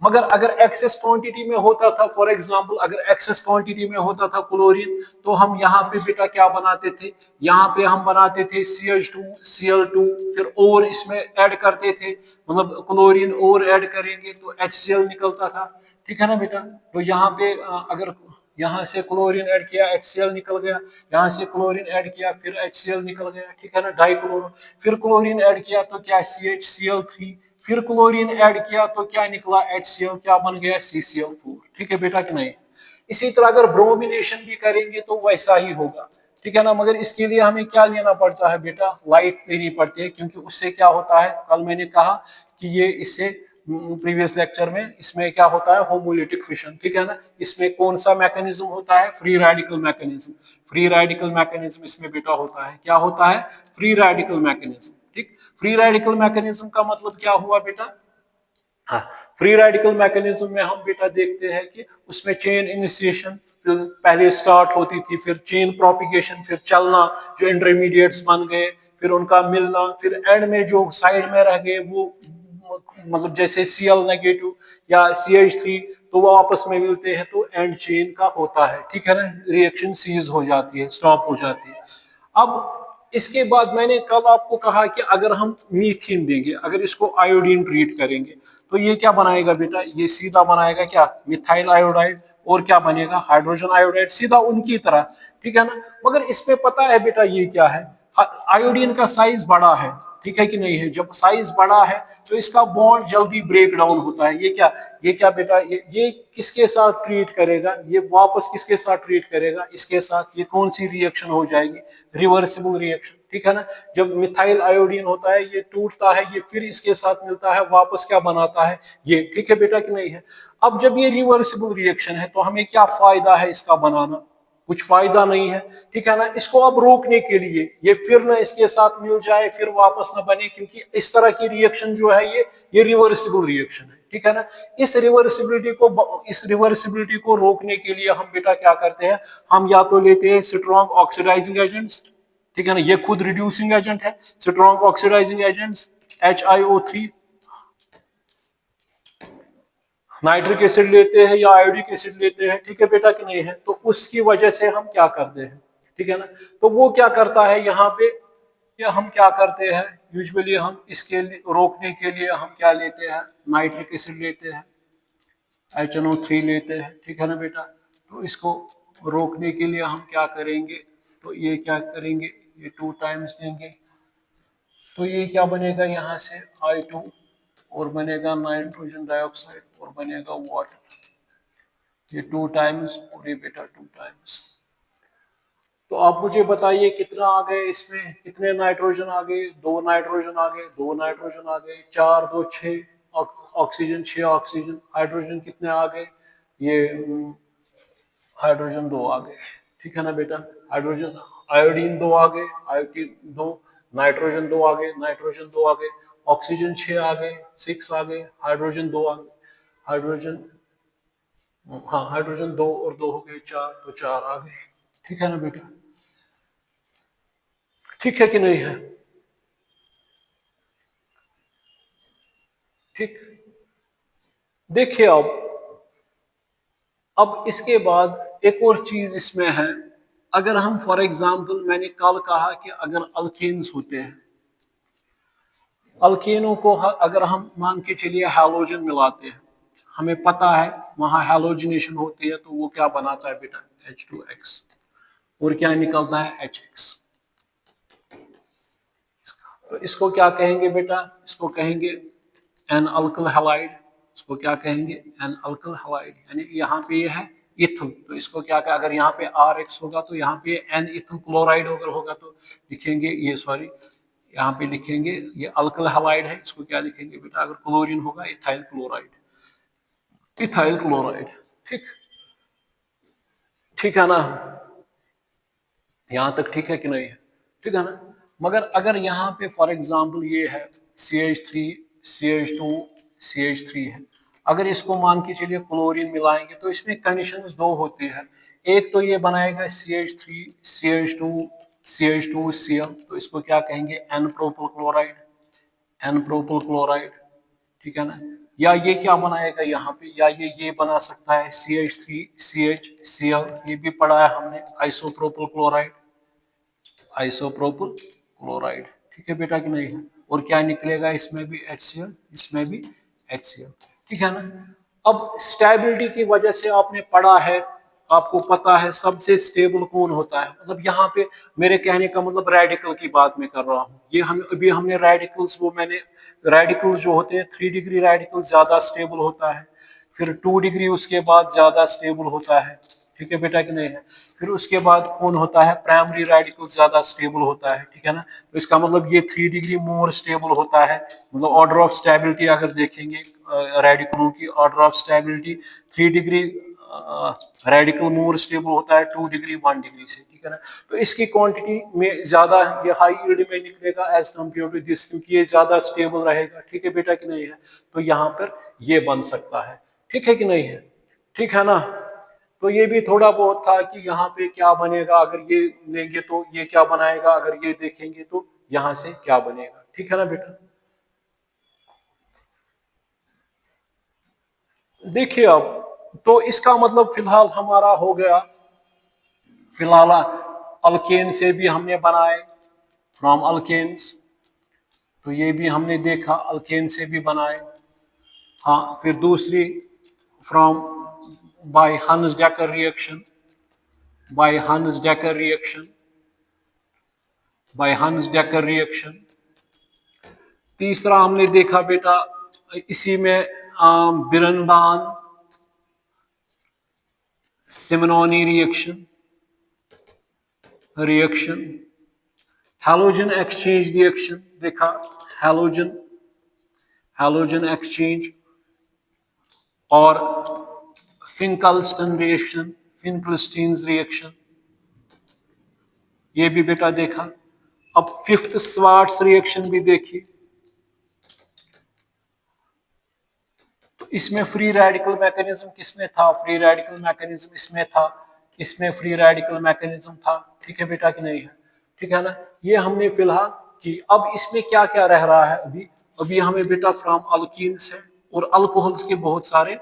मगर अगर एक्सेस क्वांटिटी में होता था, फॉर एग्जांपल अगर एक्सेस क्वांटिटी में होता था क्लोरीन, तो हम यहाँ पे बेटा क्या बनाते थे, यहाँ पे हम बनाते थे CH2, Cl2, फिर और इसमें ऐड करते थे, मतलब क्लोरीन और ऐड करेंगे तो HCl निकलता था, ठीक है ना बेटा। तो यहाँ पे अगर यहाँ से क्लोरीन ऐड किया, HCl निकल गया, यहाँ से क्लोरीन ऐड किया, फिर HCl निकल गया, ठीक है ना, डाइक्लोरो। फिर क्लोरीन ऐड किया तो क्या, CHCl3, फिर क्लोरीन ऐड किया तो क्या निकला, HCl, क्या बन गया, CCl4, ठीक है बेटा कि नहीं। इसी तरह अगर ब्रोमिनेशन भी करेंगे तो वैसा ही होगा, ठीक है ना। मगर इसके लिए हमें क्या लेना पड़ता है बेटा, लाइट लेनी पड़ती है, क्योंकि उससे क्या होता है, कल मैंने कहा कि ये इससे प्रीवियस लेक्चर में, इसमें क्या होता है, होमोलिटिक फिशन, ठीक है ना। इसमें कौन सा मैकेनिज्म होता है, free radical mechanism, free radical mechanism इसमें बेटा होता है, क्या होता है, फ्री रेडिकल मैकेनिज्म, ठीक। फ्री रेडिकल मैकेनिज्म का मतलब क्या हुआ बेटा, हाँ, फ्री रेडिकल मैकेनिज्म में हम बेटा देखते हैं कि उसमें चेन इनिशिएशन पहले स्टार्ट होती थी, फिर चेन प्रोपिगेशन, फिर चलना, जो इंटरमीडिएट्स बन गए, फिर उनका मिलना, फिर एंड में जो साइड में रह गए वो, मतलब जैसे Cl नेगेटिव या CH3, तो वो आपस में मिलते हैं तो एंड चेन का होता है, ठीक है ना, रिएक्शन सीज हो जाती है, स्टॉप हो जाती है। अब इसके बाद मैंने कल आपको कहा कि अगर हम मीथेन देंगे, अगर इसको आयोडीन ट्रीट करेंगे, तो ये क्या बनाएगा बेटा, ये सीधा बनाएगा क्या, मिथाइल आयोडाइड, और क्या बनेगा, हाइड्रोजन आयोडाइड, सीधा उनकी तरह, ठीक है ना। मगर इसमें पता है बेटा ये क्या है, आयोडीन का साइज बड़ा है, ठीक है कि नहीं है। जब साइज बड़ा है तो इसका बॉन्ड जल्दी ब्रेक डाउन होता है। ये क्या बेटा, ये किसके साथ ट्रीट करेगा, ये वापस किसके साथ ट्रीट करेगा, इसके साथ। ये कौन सी रिएक्शन हो जाएगी, रिवर्सिबल रिएक्शन, ठीक है ना। जब मिथाइल आयोडीन होता है ये टूटता है, ये फिर इसके साथ मिलता है, वापस क्या बनाता है ये, ठीक है बेटा कि नहीं है। अब जब ये रिवर्सिबल रिएक्शन है तो हमें क्या फायदा है इसका बनाना, कुछ फायदा नहीं है, ठीक है ना। इसको अब रोकने के लिए ये फिर ना इसके साथ मिल जाए फिर वापस ना बने, क्योंकि इस तरह की रिएक्शन जो है ये रिवर्सिबल रिएक्शन है, ठीक है ना। इस रिवर्सिबिलिटी को रोकने के लिए हम बेटा क्या करते हैं, हम या तो लेते हैं स्ट्रॉन्ग ऑक्सीडाइजिंग एजेंट्स, ठीक है ना, ये खुद रिड्यूसिंग एजेंट है, strong oxidizing agents HiO3, nitric acid लेते हैं या आयोडिक एसिड लेते हैं, ठीक है बेटा कि नहीं है। तो उसकी वजह से हम क्या करते हैं, ठीक है ना। तो वो क्या करता है यहाँ पे, या हम क्या करते हैं यूजुअली, हम इसके लिए रोकने के लिए हम क्या लेते हैं, नाइट्रिक एसिड लेते हैं, HNO3 लेते हैं, ठीक है ना बेटा। तो इसको रोकने के लिए हम क्या करेंगे, तो ये क्या करेंगे, ये 2 टाइम्स देंगे, तो ये क्या बनेगा यहाँ से I2, और बनेगा नाइट्रोजन डाइऑक्साइड और बनेगा वाटर, ये 2 टाइम्स और ये बेटा 2 टाइम्स। तो आप मुझे बताइए कितना आ गए, इसमें कितने नाइट्रोजन आ गए, 2 नाइट्रोजन आ गए, 2 नाइट्रोजन आ गए, 4 2 6 ऑक्सीजन, 6 ऑक्सीजन, हाइड्रोजन कितने आ गए, ये हाइड्रोजन 2 आ गए, ठीक है ना बेटा। हाइड्रोजन आयोडीन 2 आ गए, आयोडीन 2, नाइट्रोजन 2 आ गए, नाइट्रोजन 2 आ गए, ऑक्सीजन 6 आ गए, 6 आ गए, हाइड्रोजन 2 आ गए, हाइड्रोजन, हाँ हाइड्रोजन 2 और 2 हो गए 4, तो 4 आ गए, ठीक है ना बेटा, ठीक है कि नहीं है, ठीक। देखिए अब इसके बाद एक और चीज इसमें है, अगर हम फॉर एग्जांपल, मैंने कल कहा कि अगर अल्केन्स होते हैं, अल्केनों को अगर हम मान के चलिए हैलोजन मिलाते हैं, हमें पता है वहां हैलोजिनेशन होती है, तो वो क्या बनाता है बेटा, H2X, और क्या निकलता है HX। तो इसको क्या कहेंगे बेटा, इसको कहेंगे एन अल्किल हैलाइड, इसको क्या कहेंगे, एन अल्किल हैलाइड, यानी यहाँ पे ये है इथल, तो इसको क्या कहा, अगर यहाँ पे RX होगा तो यहाँ पे एन इथल क्लोराइड अगर होगा तो लिखेंगे ये, सॉरी यहाँ पे लिखेंगे ये अल्किल हैलाइड है, इसको क्या लिखेंगे बेटा, अगर क्लोरीन होगा इथाइल क्लोराइड, इथाइल क्लोराइड, ठीक, ठीक है ना, यहाँ तक ठीक है कि नहीं है, ठीक है ना। मगर अगर यहाँ पे फॉर एग्जांपल ये है CH3 CH2 CH3 है, अगर इसको मान के चलिए क्लोरीन मिलाएंगे तो इसमें कंडीशंस 2 होती है, एक तो ये बनाएगा CH3 CH2 CH2 Cl, तो इसको क्या कहेंगे, N propyl chloride, N propyl chloride, ठीक है ना। या ये क्या बनाएगा यहाँ पे, या ये बना सकता है CH3 CHCl, ये भी पढ़ा है हमने, आइसोप्रोपिल क्लोराइड, आइसोप्रोपिल क्लोराइड, ठीक है बेटा कि नहीं है। और क्या निकलेगा, इसमें भी HCl, इसमें भी HCl, ठीक है ना। अब स्टेबिलिटी की वजह से आपने पढ़ा है, आपको पता है सबसे स्टेबल कौन होता है, मतलब यहाँ पे मेरे कहने का मतलब रेडिकल की बात मैं कर रहा हूँ, ये हम अभी हमने रेडिकल्स, वो मैंने रेडिकल्स जो होते हैं 3 डिग्री रेडिकल ज्यादा स्टेबल होता है, फिर 2 डिग्री उसके बाद ज्यादा स्टेबल होता है, ठीक है बेटा कि नहीं है। फिर उसके बाद कौन होता है, प्राइमरी रेडिकल ज्यादा स्टेबल होता है, ठीक है ना। तो इसका मतलब ये 3 डिग्री मोर स्टेबल होता है, मतलब ऑर्डर ऑफ स्टेबिलिटी अगर देखेंगे रेडिकलों की order of stability, 3 degree radical more stable होता है 2 डिग्री 1 डिग्री से, ठीक है ना। तो इसकी क्वांटिटी में ज्यादा ये हाई यील्ड में निकलेगा एज कम्पेयर टू दिस, क्योंकि ये ज्यादा स्टेबल रहेगा, ठीक है बेटा कि नहीं है। तो यहाँ पर ये बन सकता है, ठीक है कि नहीं है, ठीक है ना। तो ये भी थोड़ा बहुत था कि यहाँ पे क्या बनेगा, अगर ये लेंगे तो ये क्या बनाएगा, अगर ये देखेंगे तो यहाँ से क्या बनेगा, ठीक है ना बेटा। देखिए अब तो इसका मतलब फिलहाल हमारा हो गया, फिलहाल अल्केन से भी हमने बनाए, फ्रॉम अल्केन्स, तो ये भी हमने देखा अल्केन से भी बनाए। हाँ, फिर दूसरी from by Hunsdiecker reaction, by Hunsdiecker reaction, by Hunsdiecker reaction. तीसरा हमने देखा बेटा इसी में Birnbaum Simonini reaction, reaction, halogen exchange reaction देखा, हैलोजन एक्सचेंज और फिंकलस्टन रिएक्शन, फिंकलस्टीन्स रिएक्शन, ये भी बेटा देखा। अब फिफ्थ स्वार्ट्स रिएक्शन भी देखिए, तो इसमें फ्री रेडिकल मैकेनिज्म किसमें था, फ्री रेडिकल मैकेनिज्म इसमें था, इसमें फ्री रेडिकल मैकेनिज्म था, ठीक है बेटा कि नहीं है, ठीक है ना। ये हमने फिलहाल की। अब इसमें क्या क्या रह रहा है अभी, अभी हमें बेटा फ्रॉम अल्कीन्स है और अल्कोहल्स के बहुत सारे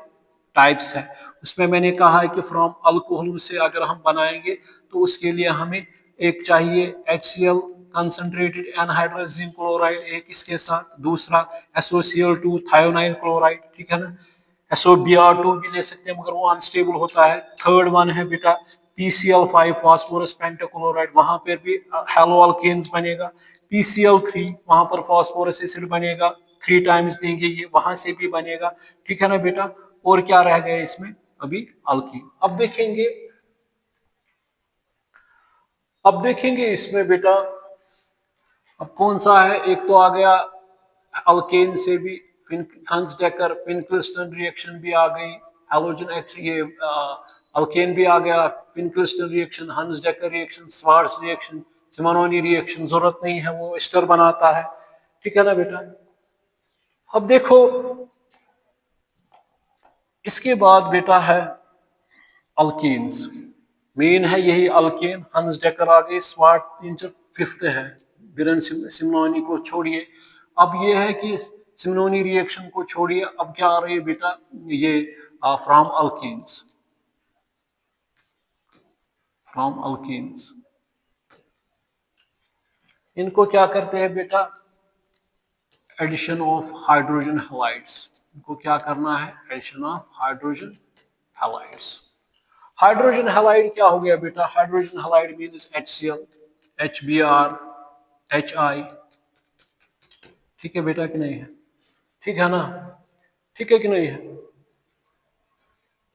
टाइप्स हैं। उसमें मैंने कहा है कि फ्रॉम अल्कोहल से अगर हम बनाएंगे तो उसके लिए हमें एक चाहिए HCl concentrated anhydrous zinc chloride, एक इसके साथ, दूसरा SOCl2 थायोनाइल क्लोराइड, ठीक है ना। SOBr2 भी ले सकते हैं मगर वो अनस्टेबल होता है। थर्ड वन है बेटा PCl5 फास्फोरस पेंटाक्लोराइड, वहां पर भी हैलो अल्केन्स बनेगा। PCl3 वहां पर फास्फोरस एसिड बनेगा, 3 टाइम्स देंगे ये, वहां से भी बनेगा, ठीक है ना बेटा। और क्या रह गया इसमें अभी, अल्कीन। अब देखेंगे इसमें बेटा अब कौन सा है। एक तो आ गया अल्केन से भी हंस-डेकर फिनक्लिस्टन रिएक्शन भी आ गई, हैलोजन ये अल्केन भी आ गया, Finkelstein reaction, Hunsdiecker reaction, Swarts reaction, Simonini reaction जरूरत नहीं है, वो एस्टर बनाता है, ठीक है ना बेटा। अब देखो इसके बाद बेटा है अल्कीन्स, मेन है यही अल्केन, हंस डेकर आ गए, स्वार्ट तीन फिफ्थ है, बिरन सिमनोनी को छोड़िए। अब ये है कि सिमनोनी रिएक्शन को छोड़िए, अब क्या आ रही है बेटा, ये फ्रॉम अल्कीन्स, फ्रॉम अल्कीन्स। इनको क्या करते हैं बेटा, एडिशन ऑफ हाइड्रोजन हैलाइड्स, इनको क्या करना है, addition of hydrogen halides. Hydrogen halide क्या हो गया बेटा, hydrogen halide means HCl, HBr, HI, ठीक है बेटा कि नहीं है, ठीक है ना, ठीक है कि नहीं है।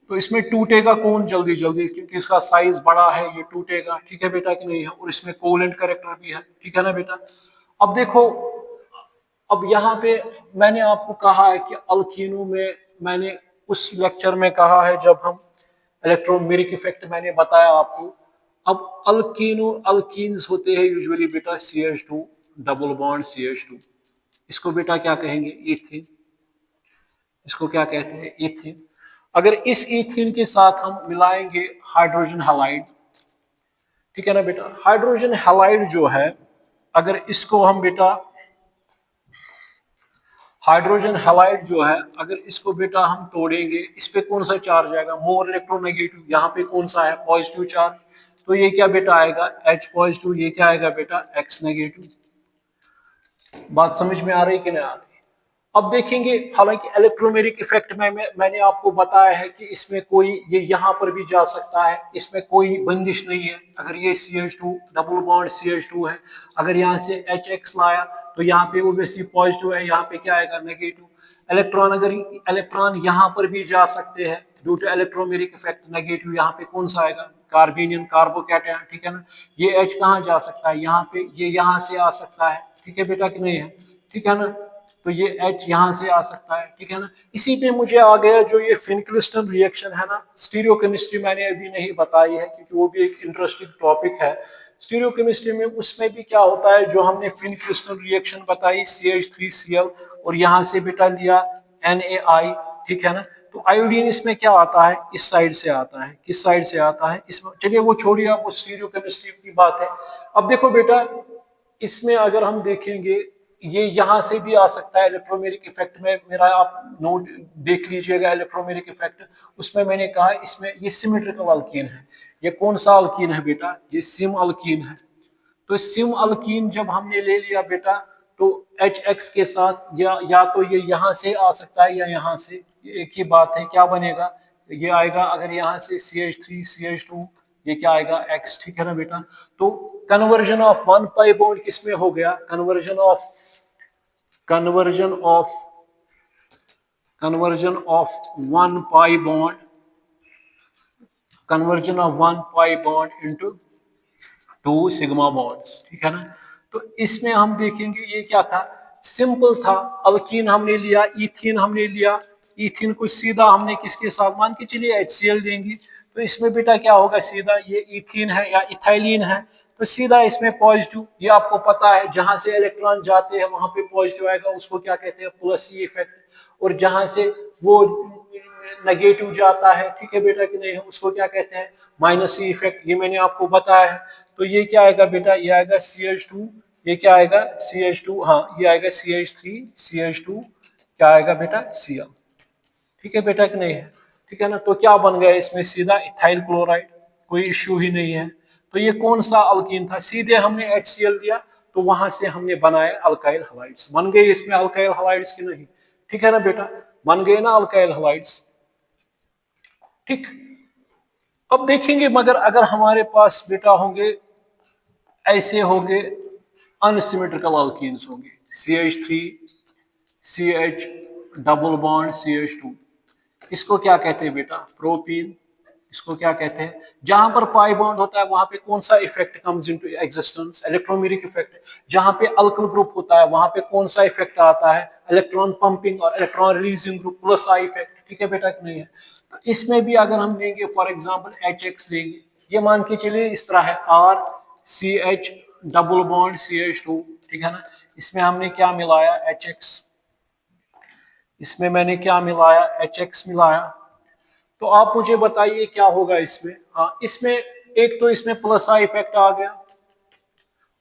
तो इसमें टूटेगा कौन जल्दी जल्दी, क्योंकि इसका साइज बड़ा है, ये टूटेगा, ठीक है बेटा कि नहीं है, और इसमें कोवेलेंट कैरेक्टर भी है, ठीक है ना बेटा। अब देखो, अब यहाँ पे मैंने आपको कहा है कि अल्कीनों में, मैंने उस लेक्चर में कहा है जब हम इलेक्ट्रोमेरिक इफेक्ट मैंने बताया आपको। अब अल्कीन्स होते हैं यूजुअली बेटा CH2 डबल बॉन्ड CH2, इसको बेटा क्या कहेंगे, ईथीन, इसको क्या कहते हैं, ईथीन। अगर इस ईथीन के साथ हम मिलाएंगे हाइड्रोजन हैलाइड, ठीक है ना बेटा, हाइड्रोजन हैलाइड जो है, अगर इसको हम बेटा, हाइड्रोजन हैलाइड जो है अगर इसको बेटा हम तोड़ेंगे, इस पे कौन सा चार्ज आएगा, मोर इलेक्ट्रोनेगेटिव, यहाँ पे कौन सा है, पॉजिटिव चार्ज, तो ये क्या बेटा आएगा, H पॉजिटिव, ये क्या आएगा बेटा, X नेगेटिव। बात समझ में आ रही कि नहीं आ रही। अब देखेंगे, हालांकि इलेक्ट्रोमेरिक इफेक्ट में मैंने आपको बताया है कि इसमें कोई, ये यहाँ पर भी जा सकता है, इसमें कोई बंदिश नहीं है। अगर ये CH2 डबल बॉन्ड CH2 है, अगर यहाँ से HX लाया तो यहाँ पे ओब्वियसली पॉजिटिव है, यहाँ पे क्या आएगा, नेगेटिव। इलेक्ट्रॉन, अगर इलेक्ट्रॉन यहाँ पर भी जा सकते हैं due to electromeric effect, negative, यहाँ पे कौन सा आएगा, कार्बेनियन, कार्बोकैटायन, ठीक है ना। ये H कहाँ जा सकता है, यहाँ पे, ये यहाँ से आ सकता है, ठीक है बेटा कि नहीं है, ठीक है ना। तो ये H यहाँ से आ सकता है, ठीक है ना। इसी पे मुझे आ गया जो ये फिनक्लिस्टन रिएक्शन है ना, स्टीरियोकेमिस्ट्री मैंने अभी नहीं बताई है क्योंकि वो भी एक इंटरेस्टिंग टॉपिक है। स्टीरियोकेमिस्ट्री में उसमें भी क्या होता है, जो हमने फिनक्लिस्टन रिएक्शन बताई, CH3Cl और यहाँ से बेटा लिया NaI, ठीक है ना। तो आयोडीन इसमें क्या आता है, इस साइड से आता है, किस साइड से आता है, इसमें, चलिए वो छोड़िए, आप स्टीरियोकेमिस्ट्री की बात है। अब देखो बेटा, इसमें अगर हम देखेंगे, ये यहां से भी आ सकता है इलेक्ट्रोमेरिक इफेक्ट में, मेरा आप नोट देख लीजिएगा इलेक्ट्रोमेरिक इफेक्ट, उसमें मैंने कहा इसमें ये सिमेट्रिकल अल्कीन है। ये कौन सा अल्कीन है बेटा, ये सिम अल्कीन है। तो सिम अल्कीन जब हमने ले लिया बेटा, तो HX के साथ या तो ये यहाँ से आ सकता है या यहाँ से, एक ही बात है, क्या बनेगा, ये आएगा, अगर यहाँ से CH3 CH2, ये क्या आएगा, X, ठीक है ना बेटा। तो कन्वर्जन ऑफ 1 पाई बॉन्ड किसमें हो गया, conversion of conversion of 1 pi bond, conversion of 1 pi bond into 2 sigma bonds, ठीक है ना। तो इसमें हम देखेंगे ये क्या था, सिंपल था, अल्कीन हमने लिया, इथीन हमने लिया, इथीन को सीधा हमने किसके साथ मान के चलिए HCl देंगे, तो इसमें बेटा क्या होगा, सीधा ये इथीन है या इथाइलिन है, तो सीधा इसमें पॉजिटिव, ये आपको पता है जहां से इलेक्ट्रॉन जाते हैं वहां पे पॉजिटिव आएगा, उसको क्या कहते हैं, प्लस ई इफेक्ट, और जहां से वो नेगेटिव जाता है, ठीक है बेटा कि नहीं, उसको क्या कहते हैं, माइनस ई इफेक्ट, ये मैंने आपको बताया है। तो ये क्या आएगा बेटा, ये आएगा CH2, ये क्या आएगा CH2, हाँ ये आएगा CH3 CH2, क्या आएगा बेटा Cl, ठीक है बेटा कि नहीं है, ठीक है ना। तो क्या बन गया इसमें, सीधा इथाइल क्लोराइड, कोई इश्यू ही नहीं है। तो ये कौन सा अल्कीन था, सीधे हमने HCl दिया, तो वहां से हमने बनाए अल्काइल हलाइड्स, बन गए इसमें अल्काइल हलाइड्स की नहीं, ठीक है ना बेटा, बन गए ना अल्काइल हलाइड्स, ठीक। अब देखेंगे, मगर अगर हमारे पास बेटा होंगे ऐसे होंगे अनसिमेट्रिकल अल्कीन्स होंगे, CH3 CH double bond CH2, इसको क्या कहते हैं बेटा, प्रोपीन, इसको क्या कहते हैं, जहां पर पाई बॉन्ड होता है वहां पे कौन सा effect comes into existence, electromeric effect, जहां पे अल्किल ग्रुप होता है वहां पे कौन सा इफेक्ट आता है, इलेक्ट्रॉन पंपिंग और electron releasing group plus I effect, ठीक है बेटा कि नहीं है। तो इसमें भी अगर हम लेंगे फॉर एग्जांपल HX लेंगे, ये मान के चलिए इस तरह है RCH डबल बॉन्ड CH2, ठीक है ना, इसमें हमने क्या मिलाया HX, इसमें मैंने क्या मिलाया HX मिलाया, तो आप मुझे बताइए क्या होगा इसमें, हाँ इसमें एक तो इसमें प्लस आई इफेक्ट आ गया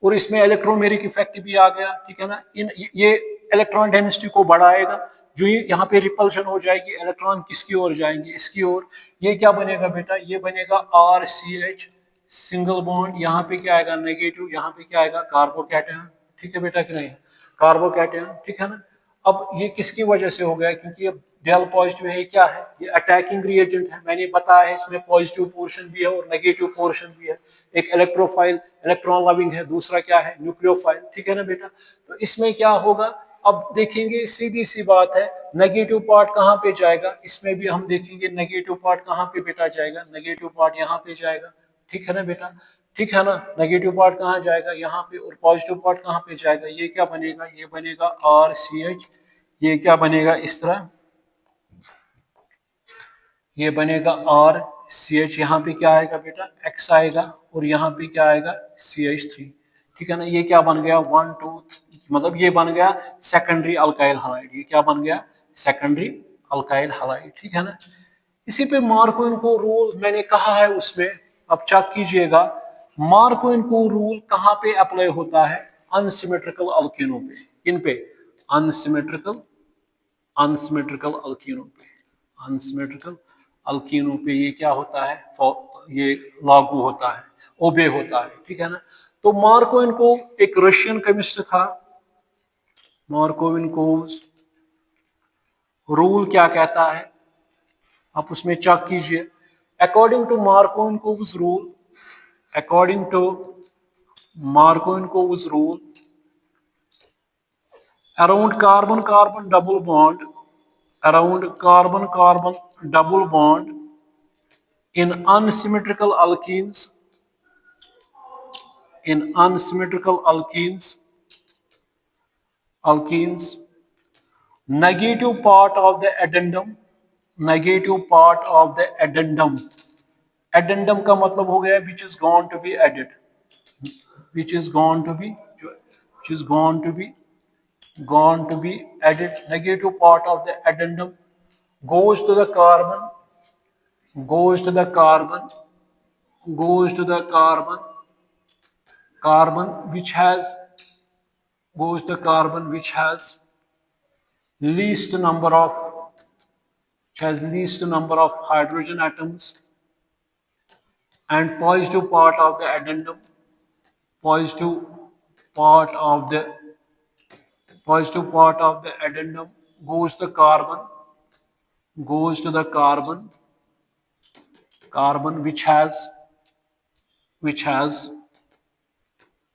और इसमें इलेक्ट्रोमेरिक इफेक्ट भी आ गया, ठीक है ना, ये इलेक्ट्रॉन डेंसिटी को बढ़ाएगा, जो यहाँ पे रिपल्शन हो जाएगी, इलेक्ट्रॉन किसकी ओर जाएंगे, इसकी ओर, ये क्या बनेगा बेटा, ये बनेगा RCH सिंगल बॉन्ड, यहाँ पे क्या आएगा नेगेटिव, यहाँ पे क्या आएगा कार्बोकैटायन, ठीक है बेटा कि नहीं, कार्बोकैटायन, ठीक है ना। अब ये किसकी वजह से हो गया, क्योंकि ये डेल पॉजिटिव है, ये क्या है, ये अटैकिंग रिएजेंट है, मैंने बताया है इसमें पॉजिटिव पोर्शन भी है और नेगेटिव पोर्शन भी है, एक इलेक्ट्रोफाइल इलेक्ट्रॉन लविंग है, दूसरा क्या है न्यूक्लियोफाइल, ठीक है ना बेटा। तो इसमें क्या होगा, अब देखेंगे सीधी सी बात है, नेगेटिव पार्ट कहाँ पे जाएगा, इसमें भी हम देखेंगे नेगेटिव पार्ट कहाँ पे बेटा जाएगा, नेगेटिव पार्ट यहाँ पे जाएगा, ठीक है ना बेटा, ठीक है ना, नेगेटिव पार्ट कहाँ जाएगा यहाँ पे, और पॉजिटिव पार्ट कहाँ पे जाएगा, ये क्या बनेगा, ये बनेगा RCH, ये क्या बनेगा इस तरह, ये बनेगा RCH, यहाँ पे क्या आएगा बेटा X आएगा, और यहाँ पे क्या आएगा CH3, ठीक है ना, ये क्या बन गया 1 2, मतलब ये बन गया सेकेंडरी अल्काइल हलाइड, ये क्या बन गया सेकेंडरी अल्काइल हलाइड, ठीक है ना। इसी पे मार्कोइन रूल मैंने कहा है उसमें, अब चेक कीजिएगा, मार्कोइन रूल कहाँ पे अप्लाई होता है, अनसिमेट्रिकल अल्कीनों पे, किन पे, अनसिमेट्रिकल अनसिमेट्रिकल अल्कीनों पे, अनसिमेट्रिकल अल्कीनों पे ये क्या होता है, ये लागू होता है, ओबे होता है, ठीक है ना। तो मार्कोइनको एक रशियन केमिस्ट था, मार्कोइनको रूल क्या कहता है, आप उसमें चेक कीजिए, according to Markovnikov's rule, according to Markovnikov's rule, around carbon carbon double bond, around carbon carbon double bond in unsymmetrical alkenes, in unsymmetrical alkenes, negative part of the addendum, negative part of the addendum, addendum का मतलब हो गया which is gone to be added, which is gone to be, which is gone to be added, negative part of the addendum goes to the carbon, goes to the carbon, goes to the carbon, carbon which has, goes to carbon which has least number of, which has least number of hydrogen atoms, and positive part of the addendum, positive part of the, positive part of the addendum goes to carbon, goes to the carbon, carbon which has, which has,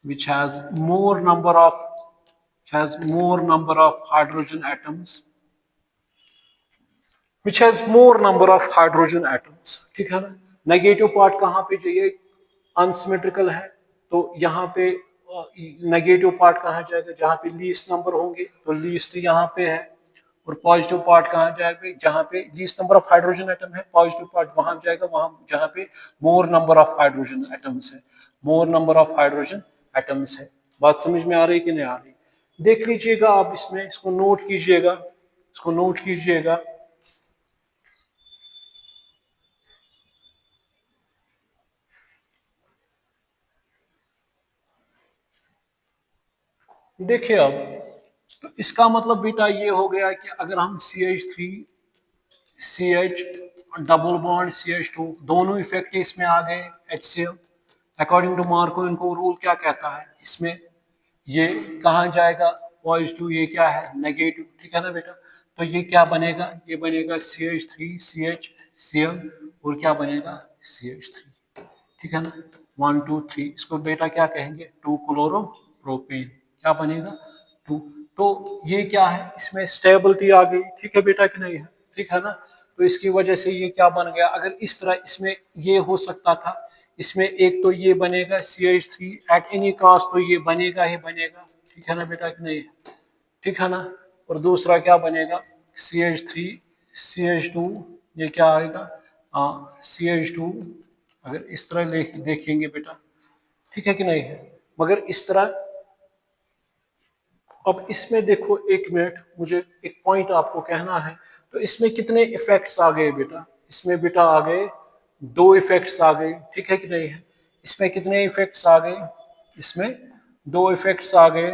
which has more number of, which has more number of hydrogen atoms, which has more number of hydrogen atoms, ठीक है ना। नेगेटिव पार्ट कहाँ पे चाहिए, अनसिमेट्रिकल है, तो यहाँ पे नेगेटिव पार्ट कहाँ जाएगा, जहाँ पे लीस्ट नंबर होंगे, तो लीस्ट यहाँ पे है। और पॉजिटिव पार्ट कहाँ जाएगा, जहाँ पे least number of hydrogen atom है, पॉजिटिव पार्ट वहां जाएगा, वहां जहाँ पे more number of hydrogen atoms है, more number of hydrogen atoms है। बात समझ में आ रही कि नहीं आ रही? देख लीजिएगा आप, इसमें इसको नोट कीजिएगा, इसको नोट कीजिएगा। देखिए अब, तो इसका मतलब बेटा ये हो गया कि अगर हम CH3 CH double bond CH2 दोनों इफेक्ट इसमें आ गए HCl, according to Markov rule क्या कहता है इसमें, ये कहाँ जाएगा पॉजिटिव, ये क्या है नेगेटिव, ठीक है ना बेटा। तो ये क्या बनेगा, ये बनेगा CH3 CHCl और क्या बनेगा CH3, ठीक है ना। 1 2 3 इसको बेटा क्या कहेंगे, 2 क्लोरोप्रोपेन, क्या बनेगा 2। तो ये क्या है, इसमें स्टेबिलिटी आ गई, ठीक है बेटा कि नहीं है, ठीक है ना। तो इसकी वजह से ये क्या बन गया, अगर इस तरह इसमें ये हो सकता था, इसमें एक तो ये बनेगा CH3 एट एनी कास्ट, तो ये बनेगा ही बनेगा, ठीक है ना बेटा कि नहीं है, ठीक है ना। और दूसरा क्या बनेगा CH3 CH2, ये क्या आएगा CH2, अगर इस तरह देखेंगे बेटा, ठीक है कि नहीं है। मगर इस तरह, अब इसमें देखो एक मिनट, मुझे एक पॉइंट आपको कहना है। तो इसमें कितने इफेक्ट्स आ गए बेटा, इसमें बेटा आ गए 2 इफेक्ट्स आ गए, ठीक है कि नहीं है। इसमें कितने इफेक्ट्स आ गए, इसमें 2 इफेक्ट्स आ गए,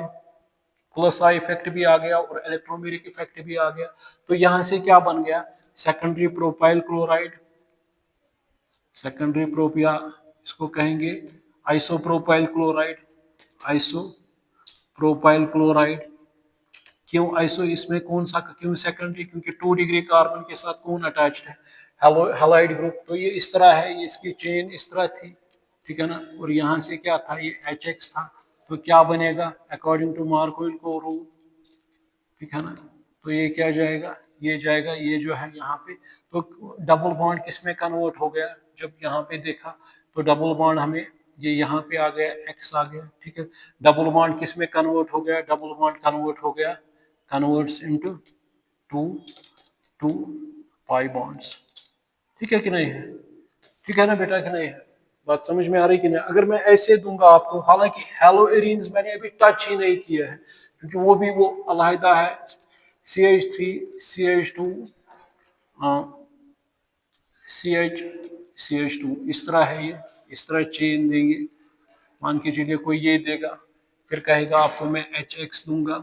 प्लस आई इफेक्ट भी आ गया और इलेक्ट्रोमेरिक इफेक्ट भी आ गया। तो यहां से क्या बन गया, सेकेंडरी प्रोपाइल क्लोराइड, सेकेंडरी प्रोपिया, इसको कहेंगे आइसोप्रोपाइल क्लोराइड, आइसोप्रोपाइल क्लोराइड। क्यों आइसो, इसमें कौन सा क्यों सेकेंडरी, क्योंकि 2 डिग्री कार्बन के साथ कौन अटैच्ड है, हैलाइड ग्रुप। तो ये इस तरह है, ये इसकी चेन इस तरह थी, ठीक है ना। और यहाँ से क्या था, ये HX था। तो क्या बनेगा अकॉर्डिंग टू मार्कोव रूल, ठीक है ना। तो ये क्या जाएगा, ये जाएगा, ये जो है यहाँ पे, तो डबल बॉन्ड किस में कन्वर्ट हो गया, जब यहाँ पे देखा तो डबल बॉन्ड हमें, ये यहाँ पे आ गया X आ गया, ठीक है। डबल बॉन्ड किस में कन्वर्ट हो गया, डबल बॉन्ड कन्वर्ट हो गया, converts into two two pi bonds, ठीक है कि नहीं है, ठीक है ना बेटा कि नहीं है। बात समझ में आ रही कि नहीं। अगर मैं ऐसे दूंगा आपको, हालांकि हेलो एरीन्स मैंने अभी टच ही नहीं किया है, क्योंकि वो भी वो अलहदा है, CH3 CH2 CH2 इस तरह है, ये इस तरह चेन देंगे, मान के चलिए कोई ये देगा, फिर कहेगा आपको मैं HX दूंगा,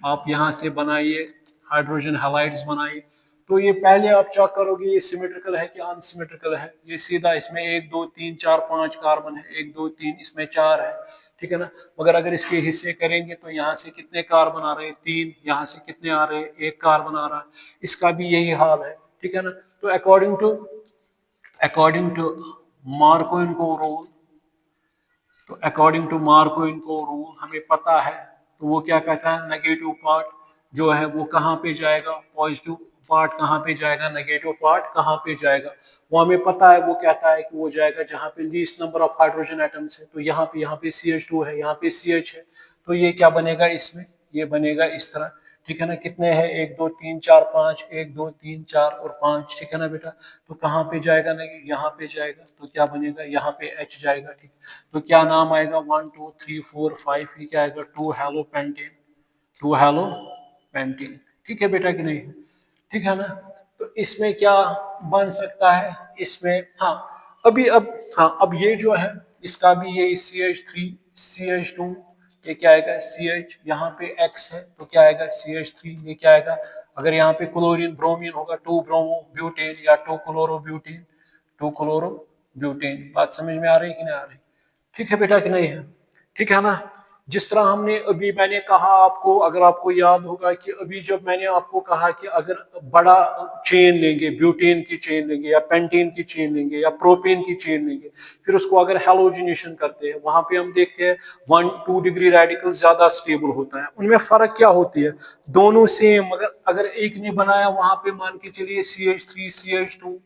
आप यहाँ से बनाइए हाइड्रोजन हैलाइड्स बनाइए। तो ये पहले आप चेक करोगे ये सिमेट्रिकल है कि अनसिमेट्रिकल है। ये सीधा इसमें 1 2 3 4 5 कार्बन है, 1 2 3, इसमें 4 है, ठीक है ना। मगर अगर इसके हिस्से करेंगे तो यहाँ से कितने कार्बन आ रहे हैं, 3, यहाँ से कितने आ रहे हैं, 1 कार्बन आ रहा है, इसका भी यही हाल है, ठीक है ना। तो अकॉर्डिंग टू मार्कोव रूल, तो अकॉर्डिंग टू मार्कोव रूल हमें पता है, तो वो क्या कहता है, नेगेटिव पार्ट जो है वो कहाँ पे जाएगा, पॉजिटिव पार्ट कहाँ पे जाएगा, नेगेटिव पार्ट कहाँ पे जाएगा, वो हमें पता है। वो कहता है कि वो जाएगा जहाँ पे least number of hydrogen atoms है। तो यहाँ पे CH2 है, यहाँ पे CH है, तो ये क्या बनेगा इसमें, ये बनेगा इस तरह, ठीक है ना। कितने हैं, 1 2 3 4 5, 1 2 3 4 और 5, ठीक है ना बेटा। तो कहाँ पे जाएगा ना, यहाँ पे जाएगा, तो क्या बनेगा, यहाँ पे H जाएगा, ठीक। तो क्या नाम आएगा, 1 2 3 4 5, ये क्या आएगा, 2 हेलो पेंटेन, 2 हेलो पेंटेन, ठीक है बेटा कि नहीं, ठीक है ना। तो इसमें क्या बन सकता है, इसमें हाँ, अभी अब हाँ, अब ये जो है इसका भी ये CH3 CH2, ये क्या आएगा CH, यहाँ पे X है तो क्या आएगा CH3, ये क्या आएगा, अगर यहाँ पे क्लोरीन ब्रोमीन होगा 2 ब्रोमो ब्यूटेन या 2 क्लोरो ब्यूटेन, 2 क्लोरो ब्यूटेन। बात समझ में आ रही है कि नहीं आ रही, ठीक है बेटा कि नहीं है, ठीक है ना। जिस तरह हमने अभी मैंने कहा आपको, अगर आपको याद होगा कि अभी जब मैंने आपको कहा कि अगर बड़ा चेन लेंगे, ब्यूटेन की चेन लेंगे या पेंटेन की चेन लेंगे या प्रोपेन की चेन लेंगे, फिर उसको अगर हेलोजिनेशन करते हैं, वहां पे हम देखते हैं 1 2 डिग्री रेडिकल ज्यादा स्टेबल होता है। उनमें फर्क क्या होती है, दोनों सेम, मगर अगर एक ने बनाया वहां पे मान के चलिए CH3 CH2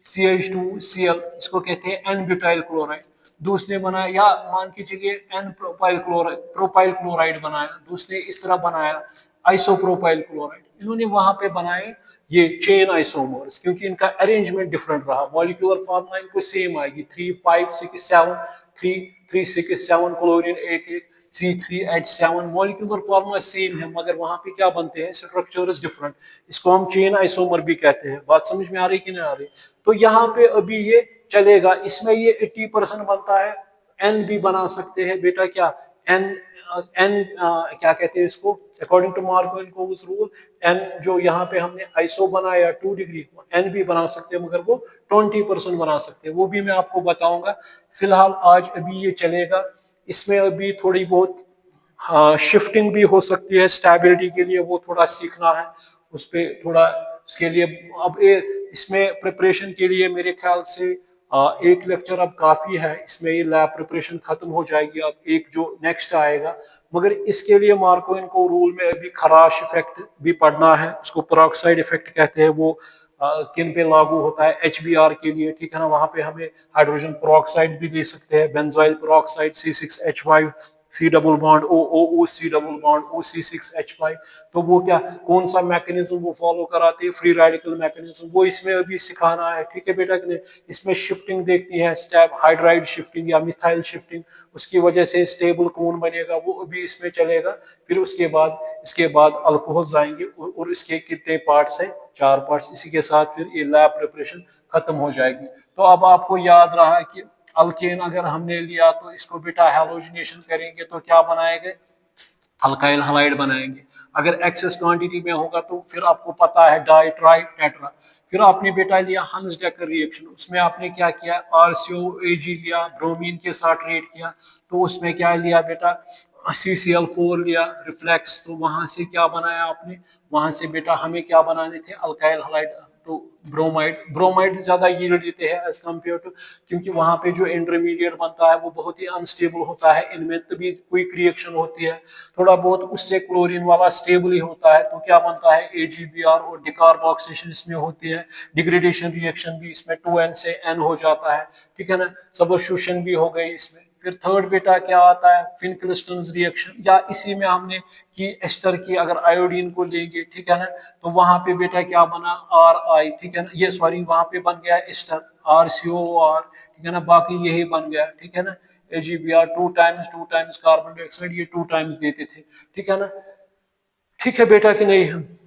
CH2 Cl, इसको कहते हैं N ब्यूटाइल क्लोराइड, दूसरे बनाया, या मान के चलिए एन प्रोपाइल क्लोराइड बनाया, दूसरे इस तरह बनाया आइसोप्रोपाइल क्लोराइड, इन्होंने वहां पे बनाए ये चेन आइसोमर्स, क्योंकि इनका अरेंजमेंट डिफरेंट रहा, मॉलिक्यूलर फार्मूला इनको सेम आएगी 3 5 6 7 3 3 6 7 क्लोरीन एक एक C3H7, मॉलिक्यूलर फार्मूला सेम है, मगर वहां पे क्या बनते हैं, स्ट्रक्चर्स डिफरेंट, इसको हम चेन आइसोमर भी कहते हैं। बात समझ में आ रही कि नहीं आ रही? तो यहाँ पे अभी ये चलेगा, इसमें ये 80% बनता है, एन भी बना सकते हैं बेटा, क्या एन एन क्या कहते हैं इसको, अकॉर्डिंग टू मार्कोविन रूल, एन जो यहाँ पे हमने आइसो बनाया 2 डिग्री, एन भी बना सकते हैं, मगर वो 20% बना सकते हैं, वो भी मैं आपको बताऊंगा। फिलहाल आज अभी ये चलेगा, इसमें अभी थोड़ी बहुत शिफ्टिंग भी हो सकती है स्टेबिलिटी के लिए, वो थोड़ा सीखना है, उस पर थोड़ा, उसके लिए अब इसमें प्रिपरेशन के लिए मेरे ख्याल से एक लेक्चर अब काफ़ी है, इसमें ये लैब प्रिपरेशन खत्म हो जाएगी, अब एक जो नेक्स्ट आएगा, मगर इसके लिए मार्कोइन को रूल में अभी खराश इफेक्ट भी पढ़ना है, उसको पेरोक्साइड इफेक्ट कहते हैं, वो किन पे लागू होता है, HBr के लिए, ठीक है ना, वहां पे हमें हाइड्रोजन पेरोक्साइड भी ले सकते हैं, benzoyl peroxide C6H5 C double bond O C double bond OC6H5, तो वो क्या, कौन सा मैकेनिज्म वो फॉलो कराते हैं, फ्री रेडिकल मैकेनिज्म, वो इसमें अभी सिखाना है, ठीक है बेटा कि नहीं। इसमें शिफ्टिंग देखती है, स्टेप हाइड्राइड शिफ्टिंग या मिथाइल शिफ्टिंग, उसकी वजह से स्टेबल कौन बनेगा, वो अभी इसमें चलेगा। फिर इसके बाद अल्कोहल्स आएंगे, और इसके कितने पार्ट्स हैं, 4 पार्ट्स, इसी के साथ फिर ये लैब प्रिपरेशन खत्म हो जाएगी। तो अब आपको याद रहा कि अल्केन अगर हमने लिया तो इसको बेटा हैलोजिनेशन करेंगे तो क्या बनाएंगे, अल्काइल हलाइड बनाएंगे। अगर एक्सेस क्वांटिटी में होगा तो फिर आपको पता है डाई ट्राई टेट्रा। फिर आपने बेटा लिया हंस डेकर रिएक्शन, उसमें आपने क्या किया, RCOAG लिया, ब्रोमीन के साथ रेट किया, तो उसमें क्या लिया बेटा, CCl4 लिया रिफ्लेक्स, तो वहां से क्या बनाया आपने, वहां से बेटा हमें क्या बनाने थे, अल्काइल हलाइड, तो ब्रोमाइड ज्यादा यील्ड देते हैं एज कम्पेयर टू, क्योंकि वहां पे जो इंटरमीडिएट बनता है वो बहुत ही अनस्टेबल होता है, इनमें तभी क्विक रिएक्शन होती है, थोड़ा बहुत उससे क्लोरीन वाला स्टेबल ही होता है, तो क्या बनता है AgBr, और डिकार्बोक्सिलेशन इसमें होती है, डिग्रेडेशन रिएक्शन भी इसमें 2N से N हो जाता है, ठीक है ना, सबस्टिट्यूशन भी हो गई इसमें। फिर थर्ड बेटा क्या आता है, फिनक्लिस्टन्स रिएक्शन, या इसी में हमने कि एस्टर की अगर आयोडीन को लेंगे, ठीक है ना, तो वहां पे बेटा क्या बना, RI, ठीक है ना, ये सॉरी वहां पे बन गया एस्टर RCOR, ठीक है ना, बाकी यही बन गया, ठीक है ना, AgBr 2 टाइम्स कार्बन डाइऑक्साइड, ये 2 टाइम्स देते थे, ठीक है ना, ठीक है बेटा कि नहीं,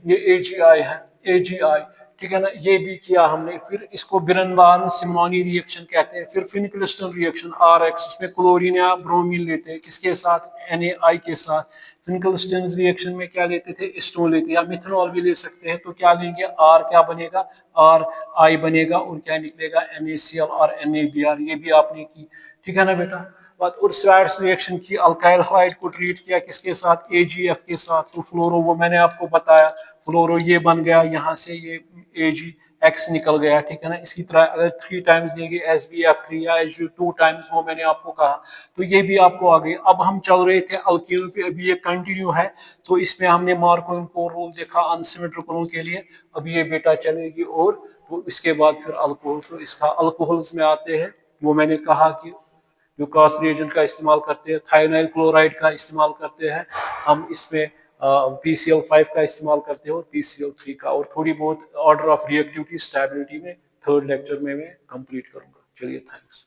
ये AgI है, AgI, ठीक है ना, ये भी किया हमने। फिर इसको बिरनबार्न सिमोनी रिएक्शन कहते हैं। फिर फिनक्लिस्टन रिएक्शन RX, उसमें क्लोरीन या ब्रोमीन लेते हैं, किसके साथ, NaI के साथ। फिनक्लिस्टन रिएक्शन में क्या लेते थे, एस्टोन लेते, या मिथनॉल भी ले सकते हैं, तो क्या लेंगे, R क्या बनेगा, RI बनेगा, और क्या निकलेगा, NaCl और NaBr, ये भी आपने की, ठीक है ना बेटा। बात, और स्वेट्स रिएक्शन की, अल्काइल हाइड को ट्रीट किया किसके साथ, AgF के साथ, तो फ्लोरो, वो मैंने आपको बताया, फ्लोरो ये बन गया, यहाँ से ये AgX निकल गया, ठीक है ना। इसी तरह अगर 3 टाइम्स देंगे SbF3 या Hu 2 टाइम्स, वो मैंने आपको कहा, तो ये भी आपको आ गई। अब हम चल रहे थे अल्कीनों पे, अभी ये कंटिन्यू है, तो इसमें हमने मार्कोइन रूल देखा अनसिमेट्रिकलों के लिए, अभी ये बेटा चलेगी, और तो इसके बाद फिर अल्कोहल, तो इसका अल्कोहल्स में आते हैं, वो मैंने कहा कि जो क्रॉस रिएजेंट का इस्तेमाल करते हैं, थायोनाइल क्लोराइड का इस्तेमाल करते हैं हम, इसमें PCl5 का इस्तेमाल करते हैं, और PCl3 का, और थोड़ी बहुत ऑर्डर ऑफ रिएक्टिविटी स्टेबिलिटी में थर्ड लेक्चर में मैं कंप्लीट करूंगा। चलिए, थैंक्स।